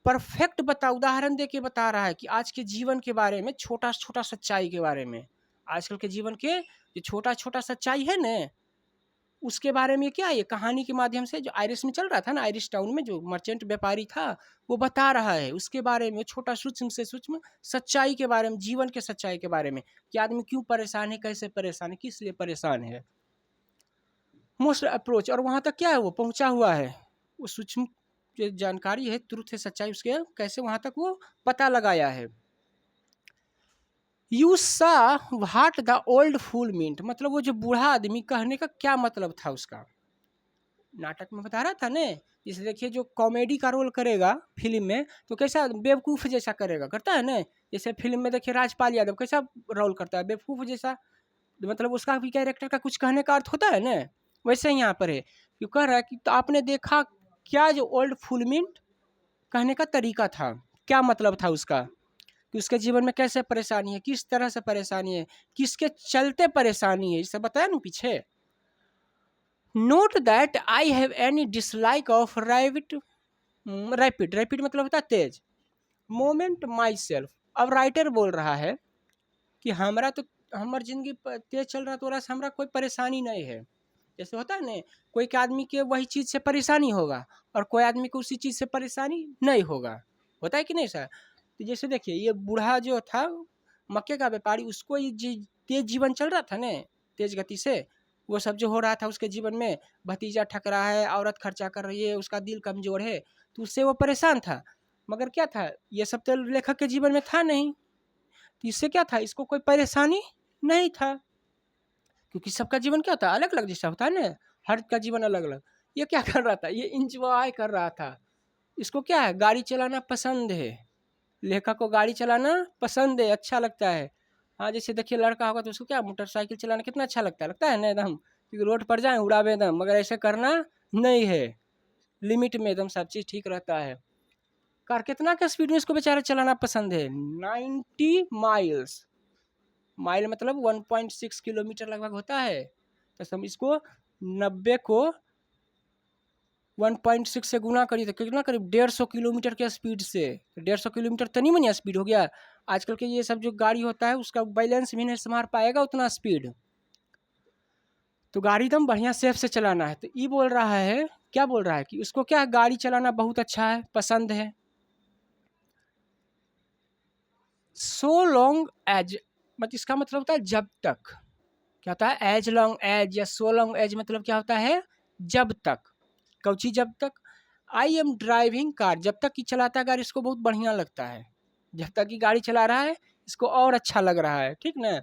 परफेक्ट उदाहरण दे के बता रहा है कि आज के जीवन के बारे में, छोटा छोटा सच्चाई के बारे में, आजकल के जीवन के जो छोटा छोटा सच्चाई है ना उसके बारे में, क्या ये कहानी के माध्यम से जो आयरिश में चल रहा था ना, आयरिश टाउन में जो मर्चेंट व्यापारी था वो बता रहा है उसके बारे में, छोटा सूक्ष्म से सूक्ष्म सच्चाई के बारे में, जीवन के सच्चाई के बारे में कि आदमी क्यों परेशान है, कैसे परेशान है, किस लिए परेशान है। मोस्ट अप्रोच, और वहां तक क्या है वो पहुंचा हुआ है, वो सूक्ष्म जो जानकारी है, ट्रुथ है, सच्चाई, उसके कैसे वहां तक वो पता लगाया है। You saw what the old fool meant मतलब वो जो बूढ़ा आदमी कहने का क्या मतलब था उसका, नाटक में बता रहा था ने, जैसे देखिए जो कॉमेडी का रोल करेगा फिल्म में तो कैसा बेवकूफ़ जैसा करेगा, करता है ना, जैसे फिल्म में देखिए राजपाल यादव कैसा रोल करता है, बेवकूफ़ जैसा, मतलब उसका भी कैरेक्टर का कुछ कहने का अर्थ होता है ना, वैसे ही यहाँ पर है क्यों कह रहा है कि तो आपने देखा क्या जो ओल्ड फुलमिंट कहने का तरीका था, क्या मतलब था उसका, कि उसके जीवन में कैसे परेशानी है, किस तरह से परेशानी है, किसके चलते परेशानी है, ये सब बताया ना पीछे। Note that I have any dislike of rapid rapid मतलब होता है तेज, मोमेंट माई सेल्फ। अब राइटर बोल रहा है कि हमारा तो हमार जिंदगी तेज चल रहा, तो हमारा कोई परेशानी नहीं है। जैसे होता है ना, कोई के आदमी के वही चीज़ से परेशानी होगा और कोई आदमी को उसी चीज़ से परेशानी नहीं होगा, होता है कि नहीं सर। तो जैसे देखिए ये बूढ़ा जो था मक्के का व्यापारी, उसको ये तेज जीवन चल रहा था ना, तेज गति से वो सब जो हो रहा था उसके जीवन में, भतीजा ठक रहा है, औरत खर्चा कर रही है, उसका दिल कमज़ोर है, तो उससे वो परेशान था। मगर क्या था, ये सब तो लेखक के जीवन में था नहीं, तो इससे क्या था, इसको कोई परेशानी नहीं था, क्योंकि सबका जीवन क्या होता है, अलग अलग जैसा होता है ना, हर का जीवन अलग अलग। ये क्या कर रहा था, ये इंजॉय कर रहा था। इसको क्या है, गाड़ी चलाना पसंद है, लेखक को गाड़ी चलाना पसंद है, अच्छा लगता है। हाँ जैसे देखिए लड़का होगा तो उसको क्या, मोटरसाइकिल चलाना कितना अच्छा लगता है ना एकदम, क्योंकि रोड पर जाए उड़ावे एकदम, मगर ऐसे करना नहीं है, लिमिट में एकदम सब चीज़ ठीक रहता है। कार कितना के स्पीड में इसको बेचारा चलाना पसंद है, 90 माइल्स, माइल मतलब 1.6 किलोमीटर लगभग होता है, तो हम इसको 90 को 1.6 से गुना करिए तो कितना, करीब 150 किलोमीटर के स्पीड से। 150 किलोमीटर तनी मनी स्पीड हो गया। आजकल के ये सब जो गाड़ी होता है उसका बैलेंस भी नहीं संभाल पाएगा उतना स्पीड, तो गाड़ी एकदम बढ़िया सेफ से चलाना है। तो ये बोल रहा है, क्या बोल रहा है कि उसको क्या गाड़ी चलाना बहुत अच्छा है, पसंद है। सो लॉन्ग एज, मतलब इसका मतलब होता है जब तक, क्या होता है एज लॉन्ग एज या सो लॉन्ग एज, मतलब क्या होता है जब तक, कौची जब तक। आई एम ड्राइविंग कार, जब तक कि चलाता है गाड़ी इसको बहुत बढ़िया लगता है, जब तक कि गाड़ी चला रहा है इसको और अच्छा लग रहा है, ठीक ना।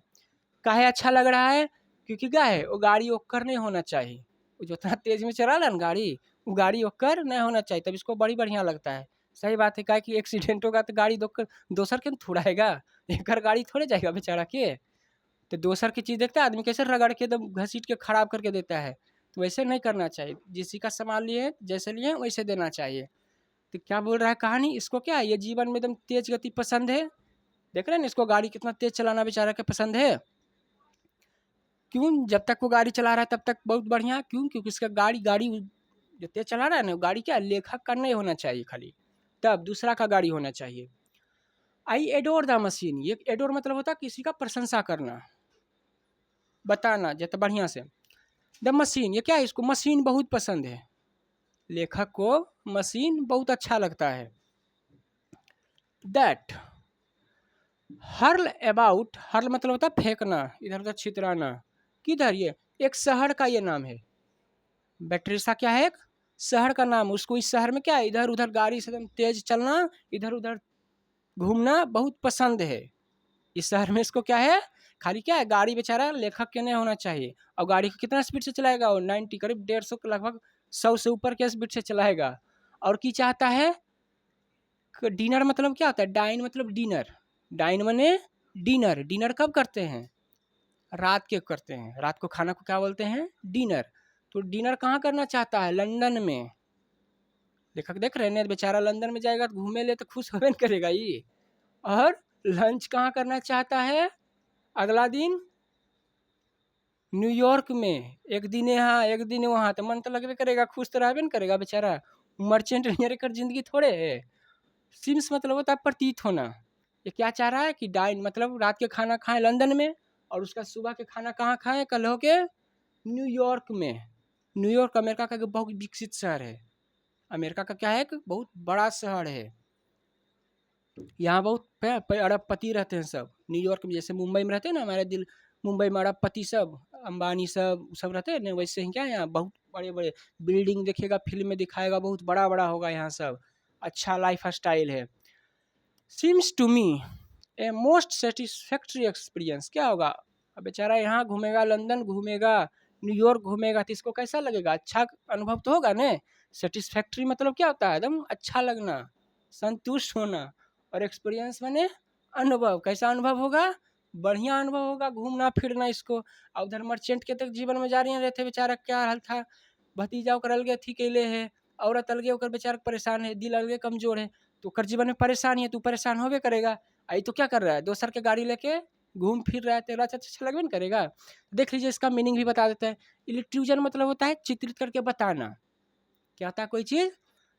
काहे अच्छा लग रहा है, क्योंकि क्या है, वो गाड़ी ओक्कर नहीं होना चाहिए, वो जो इतना तेज में चला रहा ना गाड़ी, वो गाड़ी ओक्कर नहीं होना चाहिए, तब इसको बड़ी बढ़िया लगता है। सही बात है, क्या कि एक्सीडेंट होगा तो गाड़ी दोसर के थुड़ाएगा, एक गाड़ी थोड़े जाएगा बेचारा के, तो दोसर की चीज़ देखता है आदमी कैसे रगड़ के एकदम घसीट के खराब करके देता है, तो वैसे नहीं करना चाहिए, जिसी का सामान लिए जैसे लिए वैसे देना चाहिए। तो क्या बोल रहा है कहानी, इसको क्या है, ये जीवन में एकदम तेज गति पसंद है। देख रहे हैं ना इसको गाड़ी कितना तेज चलाना बेचारा के पसंद है, क्यों, जब तक वो गाड़ी चला रहा है तब तक बहुत बढ़िया, क्यों, क्योंकि इसका गाड़ी गाड़ी जो तेज चला रहा है ना, गाड़ी क्या लेखक का नहीं होना चाहिए खाली, तब दूसरा का गाड़ी होना चाहिए। आई एडोर द मशीन, ये एडोर मतलब होता है किसी का प्रशंसा करना, बताना जैसे बढ़िया से। द मशीन, ये क्या है, इसको मशीन बहुत पसंद है, लेखक को मशीन बहुत अच्छा लगता है। दैट हर्ल अबाउट, हर्ल मतलब होता है फेंकना, इधर उधर छितराना, किधर, ये एक शहर का ये नाम है, बैटरीसा क्या है, एक शहर का नाम, उसको इस शहर में क्या है, इधर उधर गाड़ी से एकदम तेज चलना, इधर उधर घूमना बहुत पसंद है। इस शहर में इसको क्या है, खाली क्या है, गाड़ी बेचारा लेखक के नहीं होना चाहिए, और गाड़ी को कितना स्पीड से चलाएगा वो, 90 करीब 150 के लगभग 100 से ऊपर के स्पीड से चलाएगा। और की चाहता है, डिनर मतलब क्या होता है, डाइन मतलब डिनर, डाइन मने डिनर, डिनर कब करते हैं, रात के करते हैं, रात को खाना को क्या बोलते हैं, डिनर। तो डिनर कहाँ करना चाहता है, लंदन में। लेखक देख रहे हैं बेचारा लंदन में जाएगा तो घूमे ले तो खुश होबे न करेगा ये। और लंच कहाँ करना चाहता है, अगला दिन न्यूयॉर्क में, एक दिन यहाँ एक दिन वहाँ, तो मन तो लगबे करेगा, खुश तो रहबे न करेगा बेचारा, मर्चेंट कर जिंदगी थोड़े है। सिम्स मतलब होता है प्रतीत होना, ये क्या चाह रहा है कि डाइन मतलब रात के खाना खाएं लंदन में, और उसका सुबह के खाना कहाँ खाएं, कल हो के न्यूयॉर्क में। न्यूयॉर्क अमेरिका का एक बहुत विकसित शहर है, अमेरिका का क्या है, एक बहुत बड़ा शहर है, यहाँ बहुत अरबपति रहते हैं सब, न्यूयॉर्क में जैसे मुंबई में रहते हैं ना हमारे दिल, मुंबई में अरबपति सब, अंबानी सब रहते हैं ना, वैसे ही क्या यहाँ बहुत बड़े बड़े बिल्डिंग देखिएगा, फिल्म में दिखाएगा बहुत बड़ा बड़ा होगा यहाँ सब, अच्छा लाइफ स्टाइल है। Seems to me a most satisfactory experience, क्या होगा, अब बेचारा यहाँ घूमेगा, लंदन घूमेगा, न्यूयॉर्क घूमेगा, तो इसको कैसा लगेगा, अच्छा अनुभव तो होगा ना। सेटिस्फैक्ट्री मतलब क्या होता है, एकदम अच्छा लगना, संतुष्ट होना, और एक्सपीरियंस माने अनुभव, कैसा अनुभव होगा, बढ़िया अनुभव होगा, घूमना फिरना इसको। और उधर मर्चेंट के तक जीवन में जा रही रहते बेचारा, क्या हाल था, भतीजा ओकर अलगे थी कैले है, औरत अलगे ओकर बेचारा परेशान है, दिल अलगे कमजोर है, तो ओकर जीवन में परेशानी है, तो परेशान होबे करेगा। आई तो क्या कर रहा है, दोसर के गाड़ी लेके घूम फिर रहा है, तेरा अच्छा लगबे नहीं करेगा। देख लीजिए, इसका मीनिंग भी बता देते हैं। इल्यूजन मतलब होता है चित्रित करके बताना। क्या होता है कोई चीज़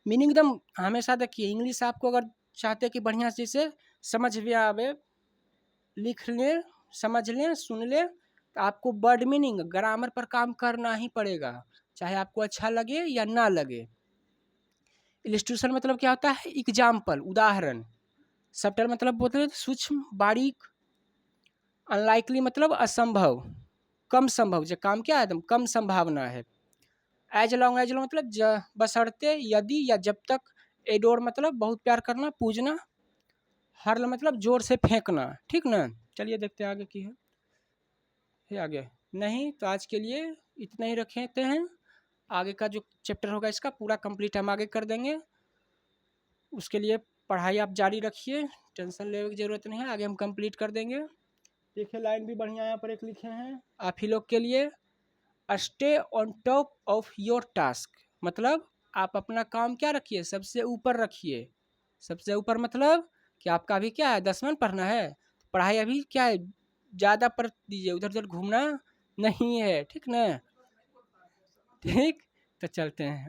मीनिंग एकदम हमेशा देखिए, इंग्लिश आपको अगर चाहते हैं कि बढ़िया से इसे समझ में आवे, लिख लें, समझ लें, सुन लें, तो आपको वर्ड मीनिंग ग्रामर पर काम करना ही पड़ेगा, चाहे आपको अच्छा लगे या ना लगे। इलिस्ट्रेशन मतलब क्या होता है, एग्जाम्पल, उदाहरण। सबटल मतलब बोलते हैं सूक्ष्म, बारीक। अनलाइकली मतलब असंभव, कम संभव, जो काम क्या है एकदम कम संभावना है। एज लॉन्ग मतलब बशर्ते, यदि या जब तक। एडोर मतलब बहुत प्यार करना, पूजना। हर्ल मतलब जोर से फेंकना, ठीक ना। चलिए देखते हैं आगे की है, ये आगे नहीं तो आज के लिए इतना ही रखते हैं। आगे का जो चैप्टर होगा इसका पूरा कंप्लीट हम आगे कर देंगे। उसके लिए पढ़ाई आप जारी रखिए, टेंशन लेने की ज़रूरत नहीं है, आगे हम कंप्लीट कर देंगे। देखिए लाइन भी बढ़िया यहाँ पर एक लिखे हैं आप ही लोग के लिए। Stay on top of your task मतलब आप अपना काम क्या रखिए, सबसे ऊपर रखिए। सबसे ऊपर मतलब कि आपका अभी क्या है, 10वां पढ़ना है, पढ़ाई अभी क्या है ज़्यादा पढ़ दीजिए, उधर उधर घूमना नहीं है, ठीक ना। ठीक, तो चलते हैं।